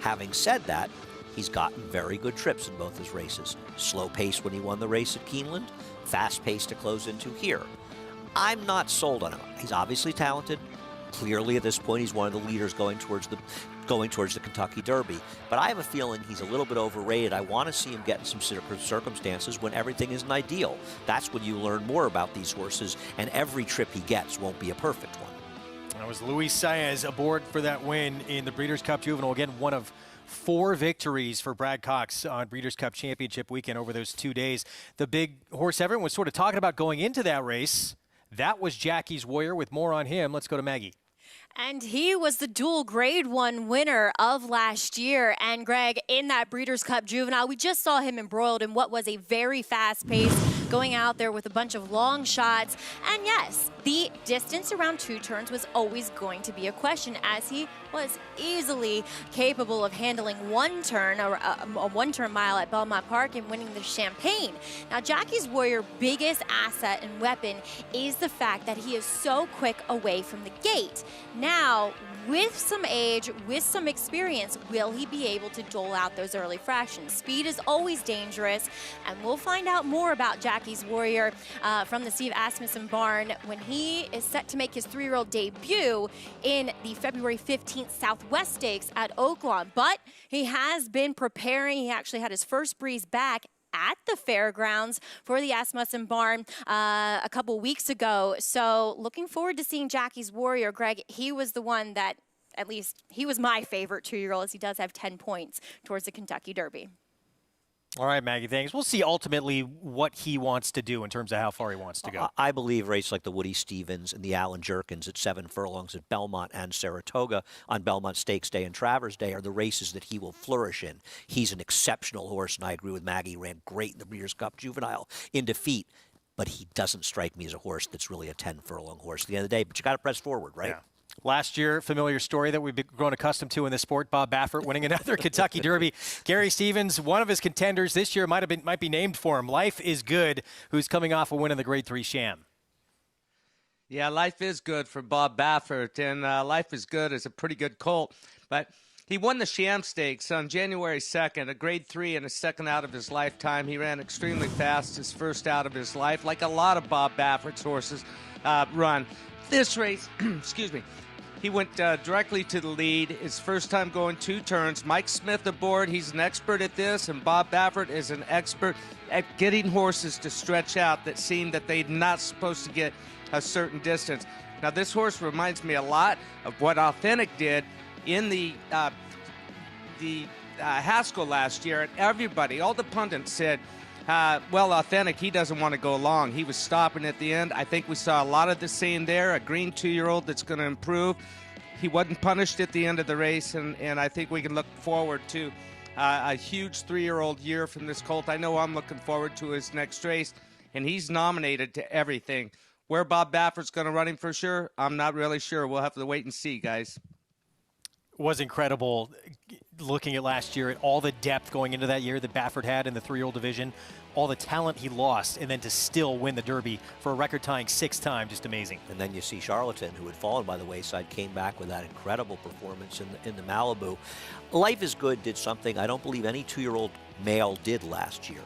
Having said that, he's gotten very good trips in both his races. Slow pace when he won the race at Keeneland, fast pace to close into here. I'm not sold on him. He's obviously talented. Clearly at this point he's one of the leaders going towards the Kentucky Derby. But I have a feeling he's a little bit overrated. I want to see him get in some circumstances when everything isn't ideal. That's when you learn more about these horses, and every trip he gets won't be a perfect one. That was Luis Saez aboard for that win in the Breeders' Cup Juvenile. Again, one of 4 victories for Brad Cox on Breeders' Cup Championship weekend over those 2 days. The big horse everyone was sort of talking about going into that race, that was Jackie's Warrior. With more on him, let's go to Maggie. And he was the dual Grade 1 winner of last year. And Greg, in that Breeders' Cup Juvenile, we just saw him embroiled in what was a very fast pace, going out there with a bunch of long shots. And yes, the distance around 2 turns was always going to be a question, as he was easily capable of handling 1 turn, or a 1-turn mile at Belmont Park and winning the Champagne. Now, Jackie's Warrior biggest asset and weapon is the fact that he is so quick away from the gate. Now, with some age, with some experience, will he be able to dole out those early fractions? Speed is always dangerous, and we'll find out more about Jackie's Warrior from the Steve Asmussen barn when he is set to make his 3-year-old debut in the February 15th Southwest Stakes at Oaklawn. But he has been preparing. He actually had his first breeze back at the fairgrounds for the Asmussen barn a couple weeks ago. So looking forward to seeing Jackie's Warrior. Greg, he was the one that, at least he was my favorite 2-year-old, as he does have 10 points towards the Kentucky Derby. All right, Maggie, thanks. We'll see ultimately what he wants to do in terms of how far he wants to go. I believe races like the Woody Stevens and the Alan Jerkins at 7 furlongs at Belmont and Saratoga on Belmont Stakes Day and Travers Day are the races that he will flourish in. He's an exceptional horse, and I agree with Maggie. He ran great in the Breeders' Cup Juvenile in defeat, but he doesn't strike me as a horse that's really a 10-furlong horse at the end of the day. But you got to press forward, right? Yeah. Last year, familiar story that we've grown accustomed to in this sport, Bob Baffert winning another Kentucky Derby. Gary Stevens, one of his contenders this year, might be named for him. Life is Good, who's coming off a win in the Grade 3 Sham. Yeah, Life is Good for Bob Baffert, and Life is Good is a pretty good colt. But he won the Sham Stakes on January 2nd, a Grade 3 and a second out of his lifetime. He ran extremely fast, his first out of his life, like a lot of Bob Baffert's horses run. This race, excuse me, he went directly to the lead. His first time going 2 turns. Mike Smith aboard. He's an expert at this, and Bob Baffert is an expert at getting horses to stretch out that seem that they're not supposed to get a certain distance. Now, this horse reminds me a lot of what Authentic did in the Haskell last year. And everybody, all the pundits said, well, Authentic, he doesn't want to go long. He was stopping at the end. I think we saw a lot of the same there, a green 2-year-old that's going to improve. He wasn't punished at the end of the race, and I think we can look forward to a huge 3-year-old year from this colt. I know I'm looking forward to his next race, and he's nominated to everything. Where Bob Baffert's going to run him for sure, I'm not really sure. We'll have to wait and see, guys. Was incredible looking at last year at all the depth going into that year that Baffert had in the 3-year-old division, all the talent he lost, and then to still win the Derby for a record-tying 6th time, just amazing. And then you see Charlatan, who had fallen by the wayside, came back with that incredible performance in the Malibu. Life is Good did something I don't believe any 2-year-old male did last year.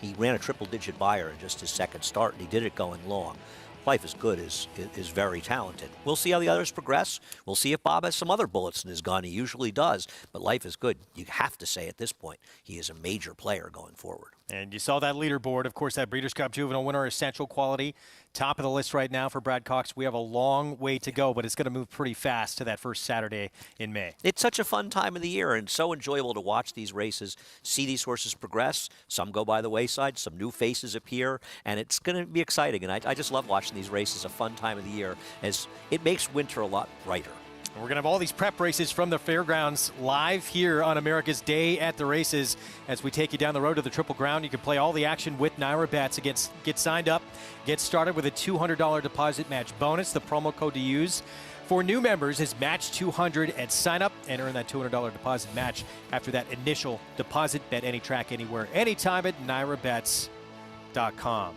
He ran a triple-digit buyer in just his second start, and he did it going long. Life is Good is very talented. We'll see how the others progress. We'll see if Bob has some other bullets in his gun. He usually does. But Life is Good, you have to say at this point, he is a major player going forward. And you saw that leaderboard. Of course, that Breeders' Cup Juvenile winner, Essential Quality, top of the list right now for Brad Cox. We have a long way to go, but it's going to move pretty fast to that first Saturday in May. It's such a fun time of the year and so enjoyable to watch these races, see these horses progress. Some go by the wayside, some new faces appear, and it's going to be exciting. And I just love watching these races, a fun time of the year, as it makes winter a lot brighter. We're going to have all these prep races from the fairgrounds live here on America's Day at the Races as we take you down the road to the Triple Crown. You can play all the action with Naira Bets. Get signed up, get started with a $200 deposit match bonus. The promo code to use for new members is MATCH200 at sign up and earn that $200 deposit match after that initial deposit. Bet any track, anywhere, anytime at NairaBets.com.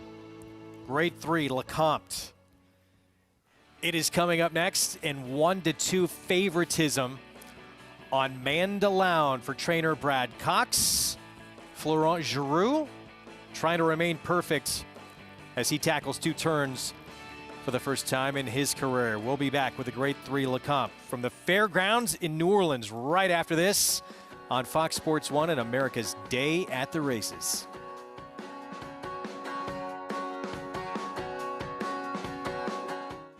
Grade 3, Lecomte. It is coming up next, and 1-2 favoritism on Mandaloun for trainer Brad Cox. Florent Giroux trying to remain perfect as he tackles 2 turns for the first time in his career. We'll be back with the Grade 3 Lecomte from the fairgrounds in New Orleans right after this on Fox Sports 1 and America's Day at the Races.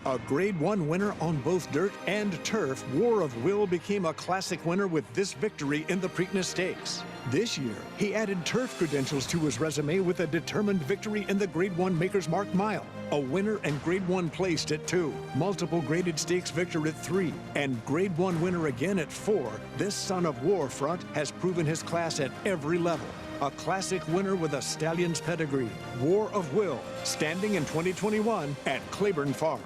A Grade 1 winner on both dirt and turf, War of Will became a classic winner with this victory in the Preakness Stakes. This year, he added turf credentials to his resume with a determined victory in the Grade 1 Maker's Mark Mile, a winner and Grade 1 placed at 2, multiple graded stakes victor at 3, and Grade 1 winner again at 4. This son of War front has proven his class at every level. A classic winner with a stallion's pedigree, War of Will, standing in 2021 at Claiborne Farm.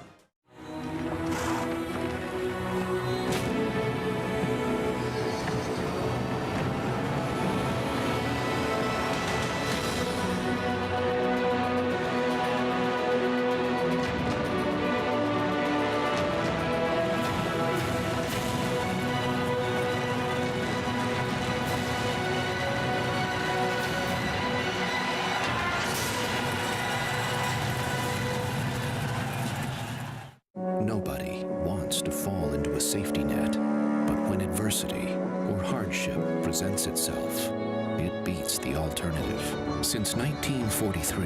Nobody wants to fall into a safety net, but when adversity or hardship presents itself, it beats the alternative. Since 1943,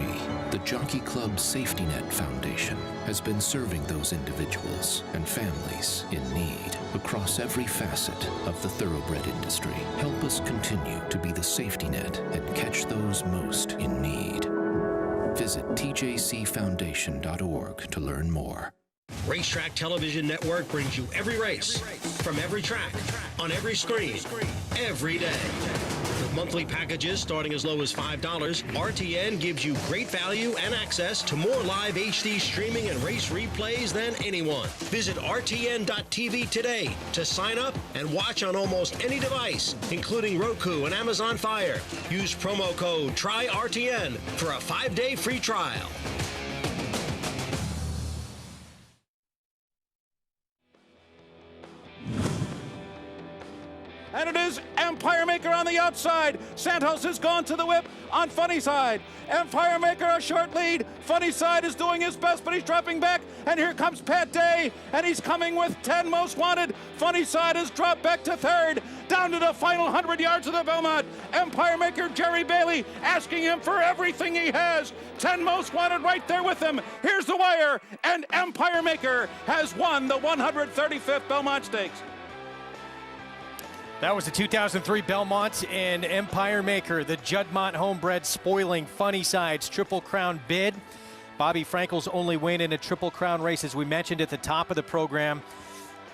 the Jockey Club Safety Net Foundation has been serving those individuals and families in need across every facet of the thoroughbred industry. Help us continue to be the safety net and catch those most in need. Visit tjcfoundation.org to learn more. Racetrack Television Network brings you every race, from every track, on every screen, every day. With monthly packages starting as low as $5, RTN gives you great value and access to more live HD streaming and race replays than anyone. Visit RTN.tv today to sign up and watch on almost any device, including Roku and Amazon Fire. Use promo code TRYRTN for a 5-day free trial. And it is Empire Maker on the outside. Santos has gone to the whip on Funny Side. Empire Maker a short lead. Funny Side is doing his best, but he's dropping back. And here comes Pat Day, and he's coming with 10 Most Wanted. Funny Side has dropped back to third. Down to the final 100 yards of the Belmont. Empire Maker Jerry Bailey asking him for everything he has. 10 Most Wanted right there with him. Here's the wire, and Empire Maker has won the 135th Belmont Stakes. That was the 2003 Belmont, and Empire Maker, the Juddmonte homebred, spoiling Funny Side's Triple Crown bid. Bobby Frankel's only win in a Triple Crown race, as we mentioned at the top of the program.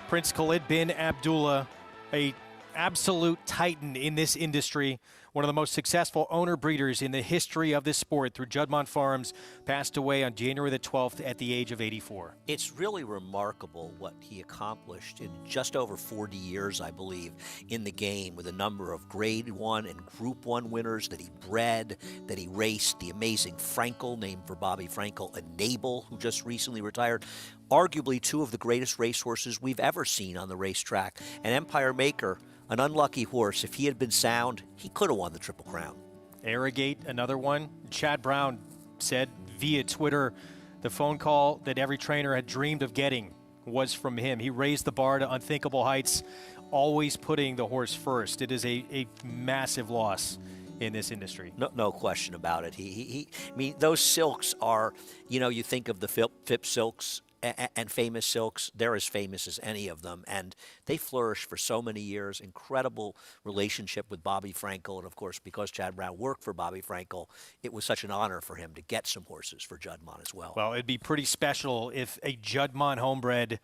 Prince Khalid bin Abdullah, a absolute titan in this industry, one of the most successful owner breeders in the history of this sport through Juddmonte Farms, passed away on January the 12th at the age of 84. It's really remarkable what he accomplished in just over 40 years, I believe, in the game, with a number of Grade 1 and Group 1 winners that he bred, that he raced. The amazing Frankel, named for Bobby Frankel, and Nabel, who just recently retired. Arguably two of the greatest racehorses we've ever seen on the racetrack. And Empire Maker, an unlucky horse. If he had been sound, he could have won the Triple Crown. Arrogate, another one. Chad Brown said via Twitter the phone call that every trainer had dreamed of getting was from him. He raised the bar to unthinkable heights, always putting the horse first. It is a massive loss in this industry. No question about it. I mean, those silks are, you think of the Phipps silks and famous silks. They're as famous as any of them, and they flourished for so many years. Incredible relationship with Bobby Frankel, and of course, because Chad Brown worked for Bobby Frankel, it was such an honor for him to get some horses for Juddmonte as well. Well, it'd be pretty special if a Juddmonte homebred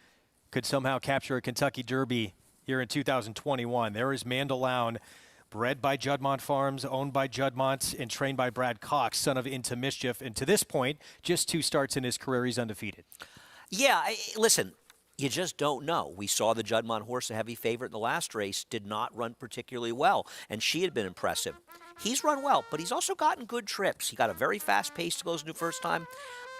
could somehow capture a Kentucky Derby here in 2021. There is Mandaloun, bred by Juddmonte Farms, owned by Juddmonte, and trained by Brad Cox, son of Into Mischief. And to this point, just 2 starts in his career, he's undefeated. Yeah, listen, you just don't know. We saw the Juddmonte horse, a heavy favorite in the last race, did not run particularly well, and she had been impressive. He's run well, but he's also gotten good trips. He got a very fast pace to go into the first time.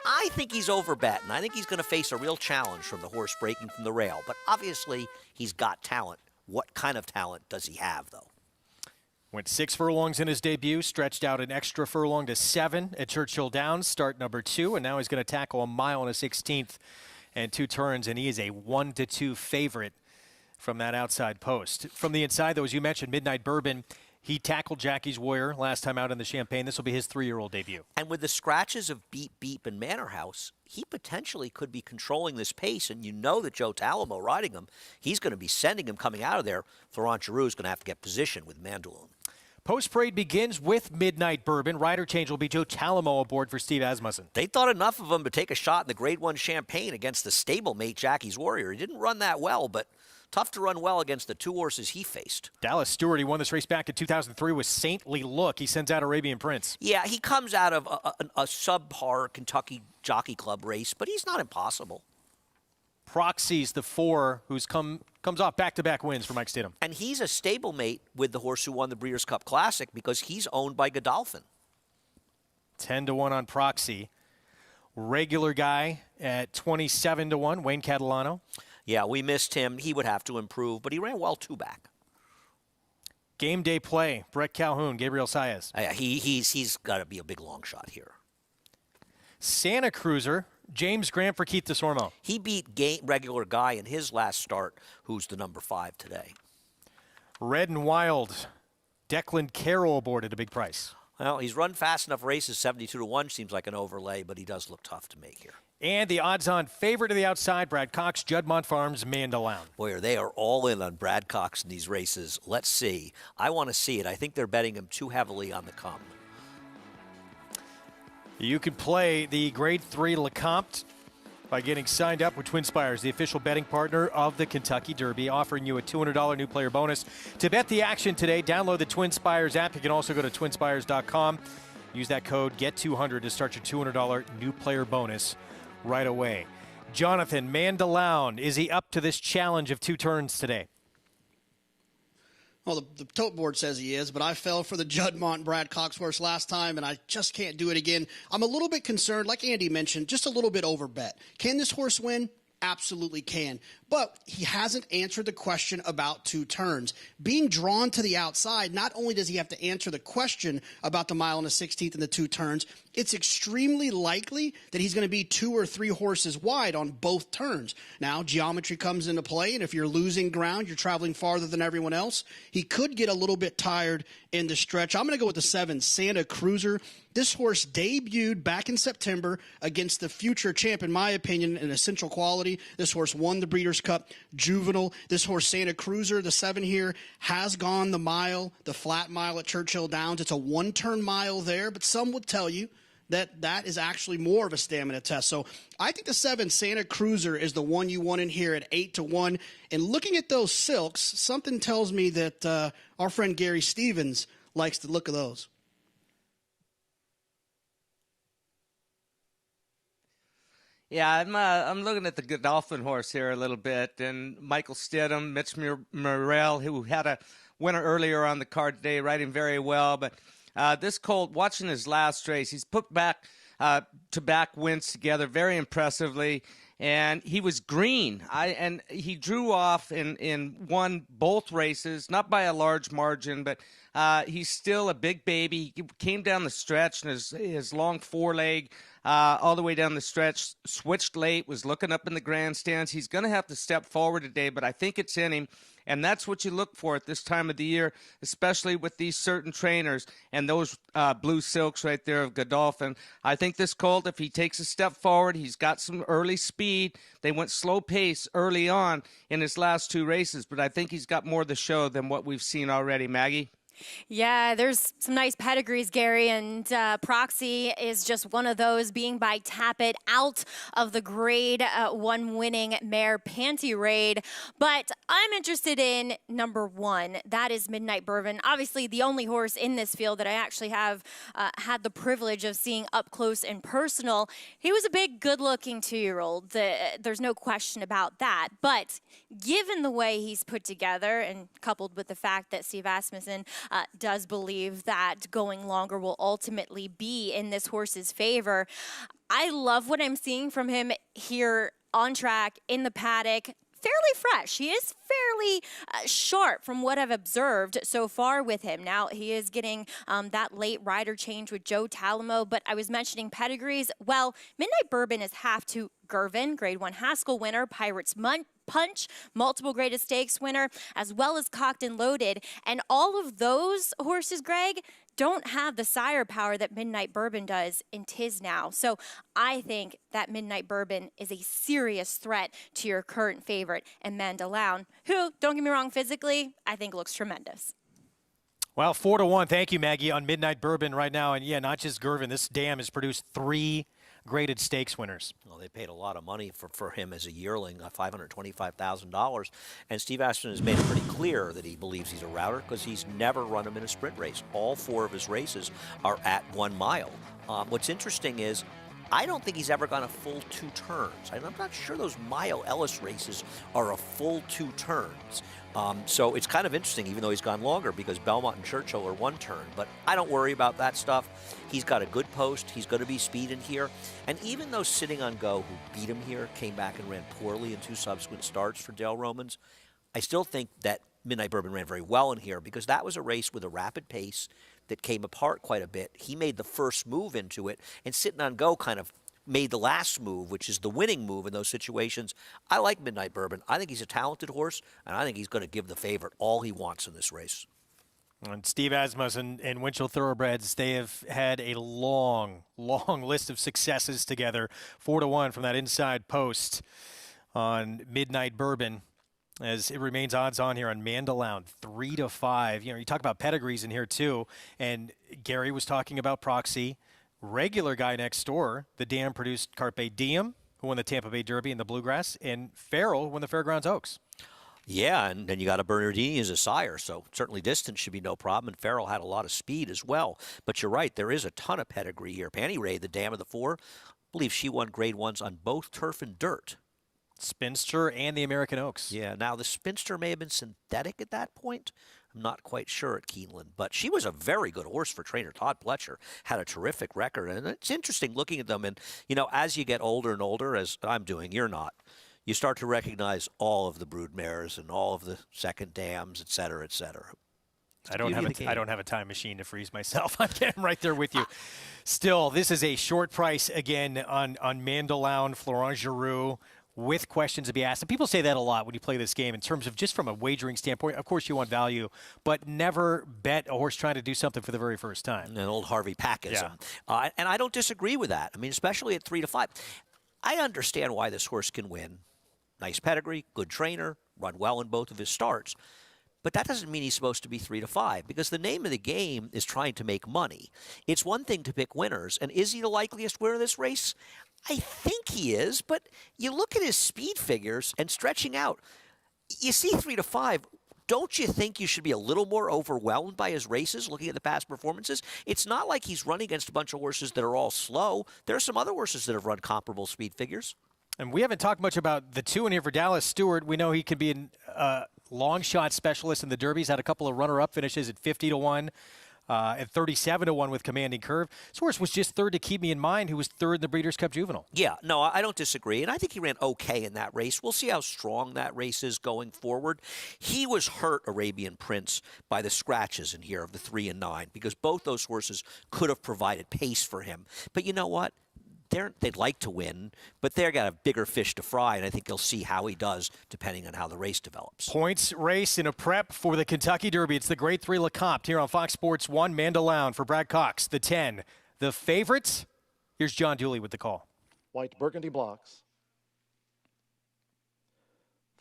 I think he's overbet, and I think he's going to face a real challenge from the horse breaking from the rail. But obviously, he's got talent. What kind of talent does he have, though? Went 6 furlongs in his debut, stretched out an extra furlong to 7 at Churchill Downs, start number 2, and now he's going to tackle a mile and a 16th and 2 turns, and he is a 1-2 favorite from that outside post. From the inside, though, as you mentioned, Midnight Bourbon, he tackled Jackie's Warrior last time out in the Champagne. This will be his 3-year-old debut. And with the scratches of Beep Beep and Manor House, he potentially could be controlling this pace, and you know that Joe Talamo riding him, he's going to be sending him coming out of there. Florent Giroux is going to have to get position with Mandaloun. Post-parade begins with Midnight Bourbon. Rider change will be Joe Talamo aboard for Steve Asmussen. They thought enough of him to take a shot in the Grade 1 Champagne against the stablemate Jackie's Warrior. He didn't run that well, but tough to run well against the 2 horses he faced. Dallas Stewart, he won this race back in 2003 with Saintly Look. He sends out Arabian Prince. Yeah, he comes out of a subpar Kentucky Jockey Club race, but he's not impossible. Proxy's the 4 who's comes off back-to-back wins for Mike Stidham. And he's a stablemate with the horse who won the Breeders' Cup Classic because he's owned by Godolphin. 10-1 on Proxy. Regular guy at 27-1, Wayne Catalano. Yeah, we missed him. He would have to improve, but he ran well 2 back. Game day play, Brett Calhoun, Gabriel Saez. He's got to be a big long shot here. Santa Cruiser, James Grant for Keith DeSormo. He beat regular guy in his last start, who's the number 5 today. Red and Wild, Declan Carroll aboard at a big price. Well, he's run fast enough races. 72-1 seems like an overlay, but he does look tough to make here. And the odds-on favorite to the outside, Brad Cox, Juddmonte Farms, Mandaloun. Boy, they are all in on Brad Cox in these races. Let's see. I want to see it. I think they're betting him too heavily on the come. You could play the Grade 3 Lecomte by getting signed up with TwinSpires, the official betting partner of the Kentucky Derby, offering you a $200 new player bonus. To bet the action today, download the TwinSpires app. You can also go to twinspires.com. Use that code GET200 to start your $200 new player bonus right away. Jonathan Mandaloun, is he up to this challenge of 2 turns today? Well, the tote board says he is, but I fell for the Juddmonte and Brad Cox horse last time, and I just can't do it again. I'm a little bit concerned, like Andy mentioned, just a little bit over bet. Can this horse win? Absolutely can. But he hasn't answered the question about 2 turns. Being drawn to the outside, not only does he have to answer the question about the mile and the 16th and the 2 turns, it's extremely likely that he's going to be 2 or 3 horses wide on both turns. Now, geometry comes into play, and if you're losing ground, you're traveling farther than everyone else. He could get a little bit tired in the stretch. I'm going to go with the 7, Santa Cruiser. This horse debuted back in September against the future champ, in my opinion, in essential quality. This horse won the Breeders' Cup Juvenile. This horse, Santa Cruiser, the 7 here, has gone the mile, the flat mile at Churchill Downs. It's a 1-turn mile there, but some would tell you that is actually more of a stamina test. So I think the 7, Santa Cruiser, is the one you want in here at 8-1. And looking at those silks, something tells me that our friend Gary Stevens likes the look of those. Yeah, I'm looking at the Godolphin horse here a little bit, and Michael Stidham, Mitch Morrell, who had a winner earlier on the card today, riding very well. But this colt, watching his last race, he's put back to back wins together very impressively, and he was green. And he drew off and won both races, not by a large margin, but he's still a big baby. He came down the stretch, and his long foreleg all the way down the stretch, switched late, was looking up in the grandstands. He's going to have to step forward today, but I think it's in him. And that's what you look for at this time of the year, especially with these certain trainers and those blue silks right there of Godolphin. I think this colt, if he takes a step forward, he's got some early speed. They went slow pace early on in his last 2 races, but I think he's got more to show than what we've seen already. Maggie? Yeah, there's some nice pedigrees, Gary, and Proxy is just one of those, being by Tappet out of the grade 1 winning mare Panty Raid. But I'm interested in number 1. That is Midnight Bourbon. Obviously, the only horse in this field that I actually have had the privilege of seeing up close and personal. He was a big, good-looking 2-year-old. There's no question about that. But given the way he's put together, and coupled with the fact that Steve Asmussen does believe that going longer will ultimately be in this horse's favor, I love what I'm seeing from him here on track, in the paddock. Fairly fresh. He is fairly sharp from what I've observed so far with him. Now, he is getting that late rider change with Joe Talamo, but I was mentioning pedigrees. Well, Midnight Bourbon is half to Gervin, Grade 1 Haskell winner, Pirates Punch, multiple Graded Stakes winner, as well as Cocked and Loaded. And all of those horses, Greg, don't have the sire power that Midnight Bourbon does in Tiznow. So I think that Midnight Bourbon is a serious threat to your current favorite, and Mandaloun, who, don't get me wrong, physically, I think looks tremendous. Well, 4-1. Thank you, Maggie, on Midnight Bourbon right now. And, yeah, not just Gervin. This dam has produced 3 Graded Stakes winners. Well, they paid a lot of money for him as a yearling, $525,000. And Steve Aston has made it pretty clear that he believes he's a router because he's never run him in a sprint race. All 4 of his races are at 1 mile. What's interesting is I don't think he's ever gone a full 2 turns. I'm not sure those Mile Ellis races are a full 2 turns. So it's kind of interesting, even though he's gone longer, because Belmont and Churchill are 1 turn. But I don't worry about that stuff. He's got a good post. He's going to be speed in here. And even though Sitting on Go, who beat him here, came back and ran poorly in 2 subsequent starts for Dale Romans, I still think that Midnight Bourbon ran very well in here, because that was a race with a rapid pace that came apart quite a bit. He made the first move into it, and Sitting on Go kind of made the last move, which is the winning move in those situations. I like Midnight Bourbon. I think he's a talented horse, and I think he's going to give the favorite all he wants in this race. And Steve Asmussen and Winchell Thoroughbreds, they have had a long, long list of successes together. 4-1 from that inside post on Midnight Bourbon, as it remains odds on here on Mandaloun, 3-5. You know, you talk about pedigrees in here too, and Gary was talking about Proxy. Regular guy next door, the dam produced Carpe Diem, who won the Tampa Bay Derby in the Bluegrass, and Farrell, who won the Fairgrounds Oaks. Yeah, and then you got a Bernardini as a sire, so certainly distance should be no problem. And Farrell had a lot of speed as well. But you're right, there is a ton of pedigree here. Panny Ray, the dam of the four, I believe she won grade ones on both turf and dirt. Spinster and the American Oaks. Yeah, now the Spinster may have been synthetic at that point. I'm not quite sure at Keeneland, but she was a very good horse for trainer Todd Pletcher. Had a terrific record, and it's interesting looking at them. And, you know, as you get older and older, as I'm doing, you're not, you start to recognize all of the brood mares and all of the second dams, et cetera, et cetera. I don't have a time machine to freeze myself. I'm right there with you. Still, this is a short price again on Mandaloun, Florent Giroux, with questions to be asked. And people say that a lot when you play this game in terms of just from a wagering standpoint. Of course, you want value, but never bet a horse trying to do something for the very first time. An old Harvey Packism. Yeah. And I don't disagree with that. I mean, especially at 3 to 5. I understand why this horse can win. Nice pedigree, good trainer, run well in both of his starts. But that doesn't mean he's supposed to be 3 to 5, because the name of the game is trying to make money. It's one thing to pick winners, and is he the likeliest winner of this race? I think he is, but you look at his speed figures and stretching out. You see 3 to 5. Don't you think you should be a little more overwhelmed by his races, looking at the past performances? It's not like he's running against a bunch of horses that are all slow. There are some other horses that have run comparable speed figures. And we haven't talked much about the 2 in here for Dallas Stewart. We know he can be a long shot specialist in the Derby. He's had a couple of runner-up finishes at 50 to 1 and 37 to 1 with Commanding Curve. This horse was just third to Keep Me in Mind, who was third in the Breeders' Cup Juvenile. Yeah, no, I don't disagree. And I think he ran okay in that race. We'll see how strong that race is going forward. He was hurt, Arabian Prince, by the scratches in here of the 3 and 9, because both those horses could have provided pace for him. But you know what? They'd like to win, but they've got a bigger fish to fry, and I think you'll see how he does depending on how the race develops. Points race in a prep for the Kentucky Derby. It's the Grade 3 Lecomte here on Fox Sports 1. Mandaloun for Brad Cox, the 10. The favorites, here's John Dooley with the call. White burgundy blocks.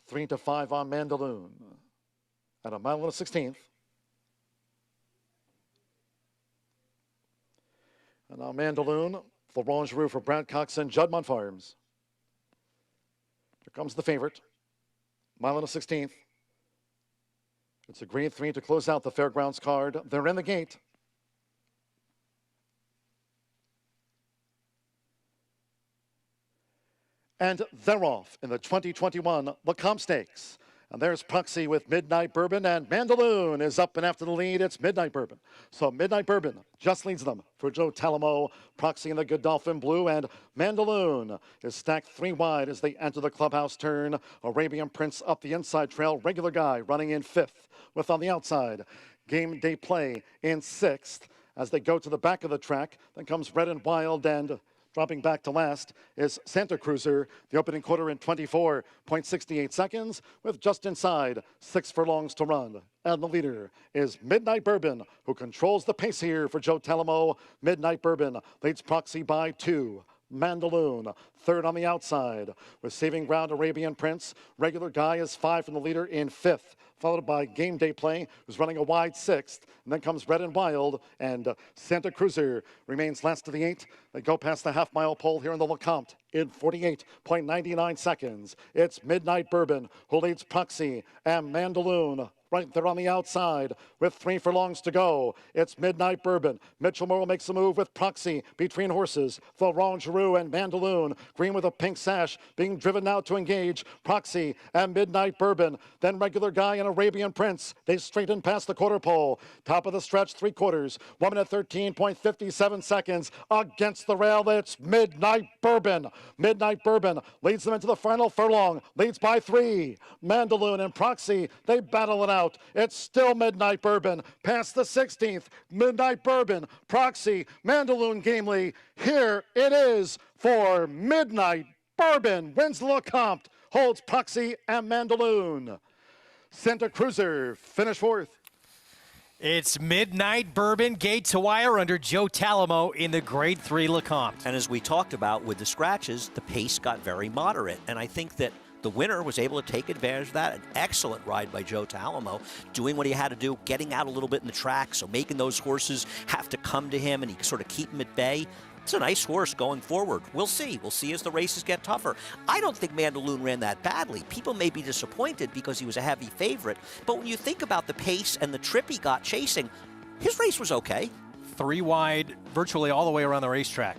3 to 5 on Mandaloun at 1 1/16. And now Mandaloun, Florent Giroux for Brad Cox and Juddmonte Farms. Here comes the favorite. 1 1/16. It's a grade 3 to close out the Fairgrounds card. They're in the gate. And they're off in the 2021 Lecomte Stakes. And there's Proxy with Midnight Bourbon, and Mandaloun is up and after the lead. It's Midnight Bourbon. So Midnight Bourbon just leads them for Joe Talamo. Proxy in the Godolphin Blue, and Mandaloun is stacked 3 wide as they enter the clubhouse turn. Arabian Prince up the inside trail. Regular Guy running in 5th, with on the outside Game Day Play in 6th. As they go to the back of the track, then comes Red and Wild, and dropping back to last is Santa Cruiser, the opening quarter in 24.68 seconds, with just inside 6 furlongs to run. And the leader is Midnight Bourbon, who controls the pace here for Joe Talamo. Midnight Bourbon leads Proxy by 2. Mandaloun, third on the outside, with Saving Ground Arabian Prince. Regular Guy is 5 from the leader in 5th, followed by Game Day Play, who's running a wide 6th. And then comes Red and Wild, and Santa Cruiser remains last of the 8. They go past the half-mile pole here in the Lecomte in 48.99 seconds. It's Midnight Bourbon who leads Proxy, and Mandaloun right there on the outside with 3 furlongs to go. It's Midnight Bourbon. Mitchell Morrill makes a move with Proxy between horses. Florent Giroux and Mandaloun. Green with a pink sash being driven now to engage Proxy and Midnight Bourbon. Then Regular Guy and Arabian Prince. They straighten past the quarter pole. Top of the stretch, 3/4. 1 minute 13.57 seconds against the rail. It's Midnight Bourbon. Midnight Bourbon leads them into the final furlong. Leads by 3. Mandaloun and Proxy, they battle it out. It's still Midnight Bourbon. Past the 16th, Midnight Bourbon, Proxy, Mandaloun gamely. Here it is for Midnight Bourbon. Wins the Lecomte, holds Proxy and Mandaloun. Santa Cruiser finish 4th. It's Midnight Bourbon, gate to wire under Joe Talamo in the Grade 3 Lecomte. And as we talked about with the scratches, the pace got very moderate. And I think that the winner was able to take advantage of that. An excellent ride by Joe Talamo, doing what he had to do, getting out a little bit in the track, so making those horses have to come to him and he sort of keep them at bay. It's a nice horse going forward. We'll see. We'll see as the races get tougher. I don't think Mandaloun ran that badly. People may be disappointed because he was a heavy favorite, but when you think about the pace and the trip he got chasing, his race was okay. 3 wide virtually all the way around the racetrack.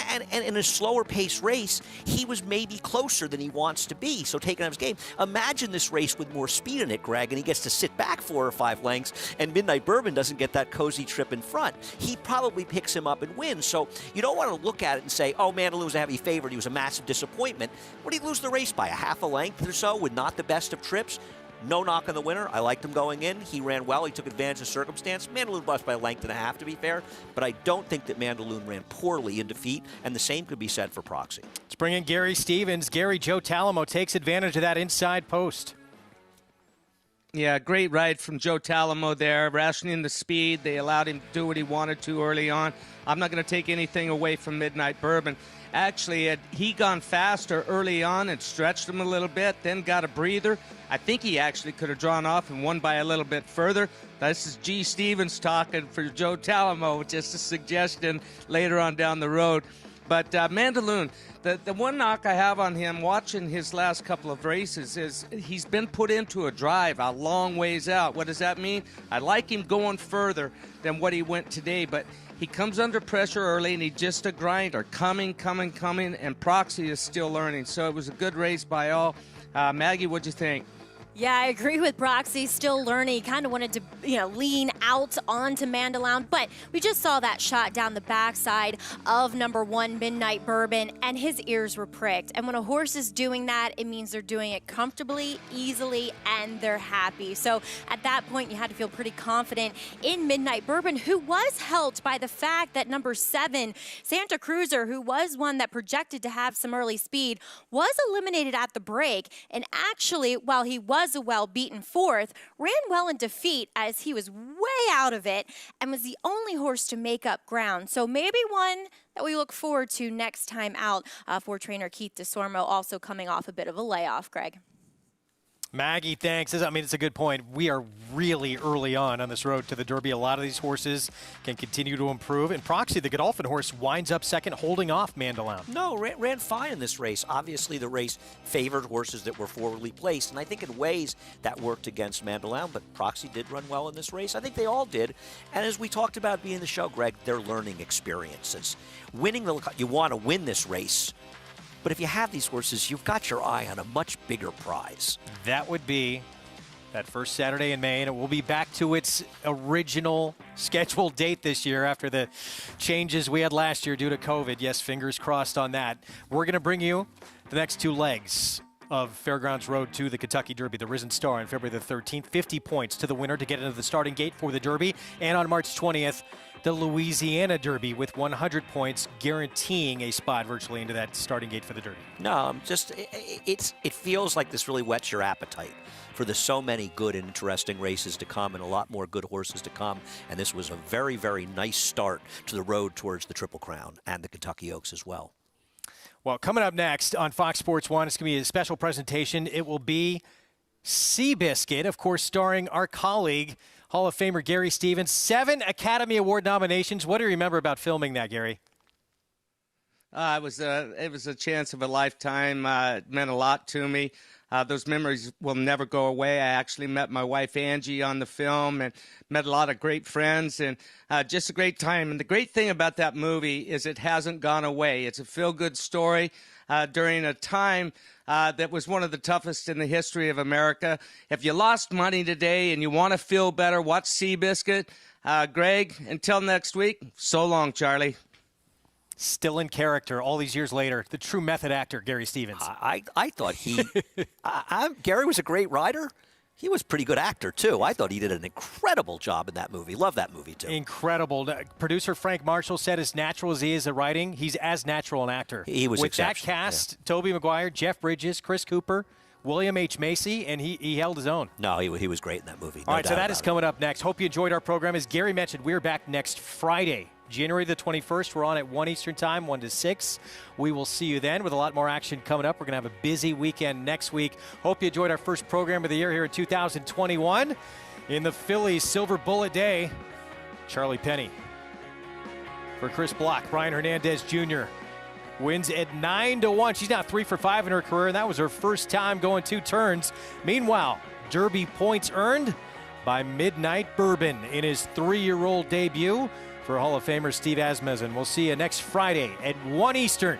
And in a slower pace race, he was maybe closer than he wants to be. So taking out his game, imagine this race with more speed in it, Greg, and he gets to sit back 4 or 5 lengths, and Midnight Bourbon doesn't get that cozy trip in front. He probably picks him up and wins. So you don't want to look at it and say, oh, Mandaloun was a heavy favorite. He was a massive disappointment. What did he lose the race by? A half a length or so with not the best of trips? No knock on the winner. I liked him going in. He ran well. He took advantage of circumstance. Mandaloun lost by a length and a half, to be fair. But I don't think that Mandaloun ran poorly in defeat, and the same could be said for Proxy. Let's bring in Gary Stevens. Gary, Joe Talamo takes advantage of that inside post. Yeah, great ride from Joe Talamo there, rationing the speed. They allowed him to do what he wanted to early on. I'm not going to take anything away from Midnight Bourbon. Actually, had he gone faster early on and stretched him a little bit, then got a breather, I think he actually could have drawn off and won by a little bit further. This is G. Stevens talking for Joe Talamo, just a suggestion later on down the road. But Mandaloun, the one knock I have on him watching his last couple of races is he's been put into a drive a long ways out. What does that mean? I like him going further than what he went today, but he comes under pressure early, and he's just a grinder, coming, and Proxy is still learning. So it was a good race by all. Maggie, what'd you think? Yeah, I agree with Proxy. Still learning. He kind of wanted to, lean out onto Mandaloun, but we just saw that shot down the backside of number 1, Midnight Bourbon, and his ears were pricked. And when a horse is doing that, it means they're doing it comfortably, easily, and they're happy. So at that point, you had to feel pretty confident in Midnight Bourbon, who was helped by the fact that number 7, Santa Cruiser, who was one that projected to have some early speed, was eliminated at the break. And actually, while he was a well-beaten 4th, ran well in defeat as he was way out of it and was the only horse to make up ground. So maybe one that we look forward to next time out for trainer Keith DeSormo, also coming off a bit of a layoff, Greg. Maggie, thanks. I mean, it's a good point. We are really early on this road to the Derby. A lot of these horses can continue to improve. And Proxy, the Godolphin horse, winds up second, holding off Mandaloun. No, ran fine in this race. Obviously, the race favored horses that were forwardly placed. And I think in ways that worked against Mandaloun. But Proxy did run well in this race. I think they all did. And as we talked about being the show, Greg, they're learning experiences. You want to win this race. But if you have these horses, you've got your eye on a much bigger prize. That would be that first Saturday in May, and it will be back to its original scheduled date this year after the changes we had last year due to COVID. Yes, fingers crossed on that. We're going to bring you the next 2 legs of Fairgrounds Road to the Kentucky Derby. The Risen Star on February the 13th, 50 points to the winner to get into the starting gate for the Derby. And on March 20th, the Louisiana Derby with 100 points, guaranteeing a spot virtually into that starting gate for the Derby. No, it feels like this really whets your appetite for the so many good and interesting races to come and a lot more good horses to come. And this was a very, very nice start to the road towards the Triple Crown and the Kentucky Oaks as well. Well, coming up next on Fox Sports 1, it's going to be a special presentation. It will be Seabiscuit, of course, starring our colleague, Hall of Famer Gary Stevens. 7 Academy Award nominations. What do you remember about filming that, Gary? It was a chance of a lifetime. It meant a lot to me. Those memories will never go away. I actually met my wife Angie on the film and met a lot of great friends, and just a great time. And the great thing about that movie is it hasn't gone away. It's a feel-good story during a time that was one of the toughest in the history of America. If you lost money today and you want to feel better, watch Seabiscuit. Greg, until next week, so long, Charlie. Still in character all these years later, the true method actor, Gary Stevens. I thought Gary was a great writer. He was a pretty good actor, too. I thought he did an incredible job in that movie. Love that movie, too. Incredible. Producer Frank Marshall said as natural as he is at writing, he's as natural an actor. He was with exceptional. That cast, Tobey Maguire, Jeff Bridges, Chris Cooper, William H. Macy, and he held his own. No, he was great in that movie. All right, so that is coming up next. Hope you enjoyed our program. As Gary mentioned, we're back next Friday, January the 21st. We're on at 1 Eastern Time, 1 to 6. We will see you then with a lot more action coming up. We're going to have a busy weekend next week. Hope you enjoyed our first program of the year here in 2021. In the Phillies Silver Bullet Day, Charlie Penny for Chris Block. Brian Hernandez Jr. wins at 9-1. She's now 3 for 5 in her career, and that was her first time going 2 turns. Meanwhile, Derby points earned by Midnight Bourbon in his 3-year-old debut for Hall of Famer Steve Asmussen. We'll see you next Friday at 1 Eastern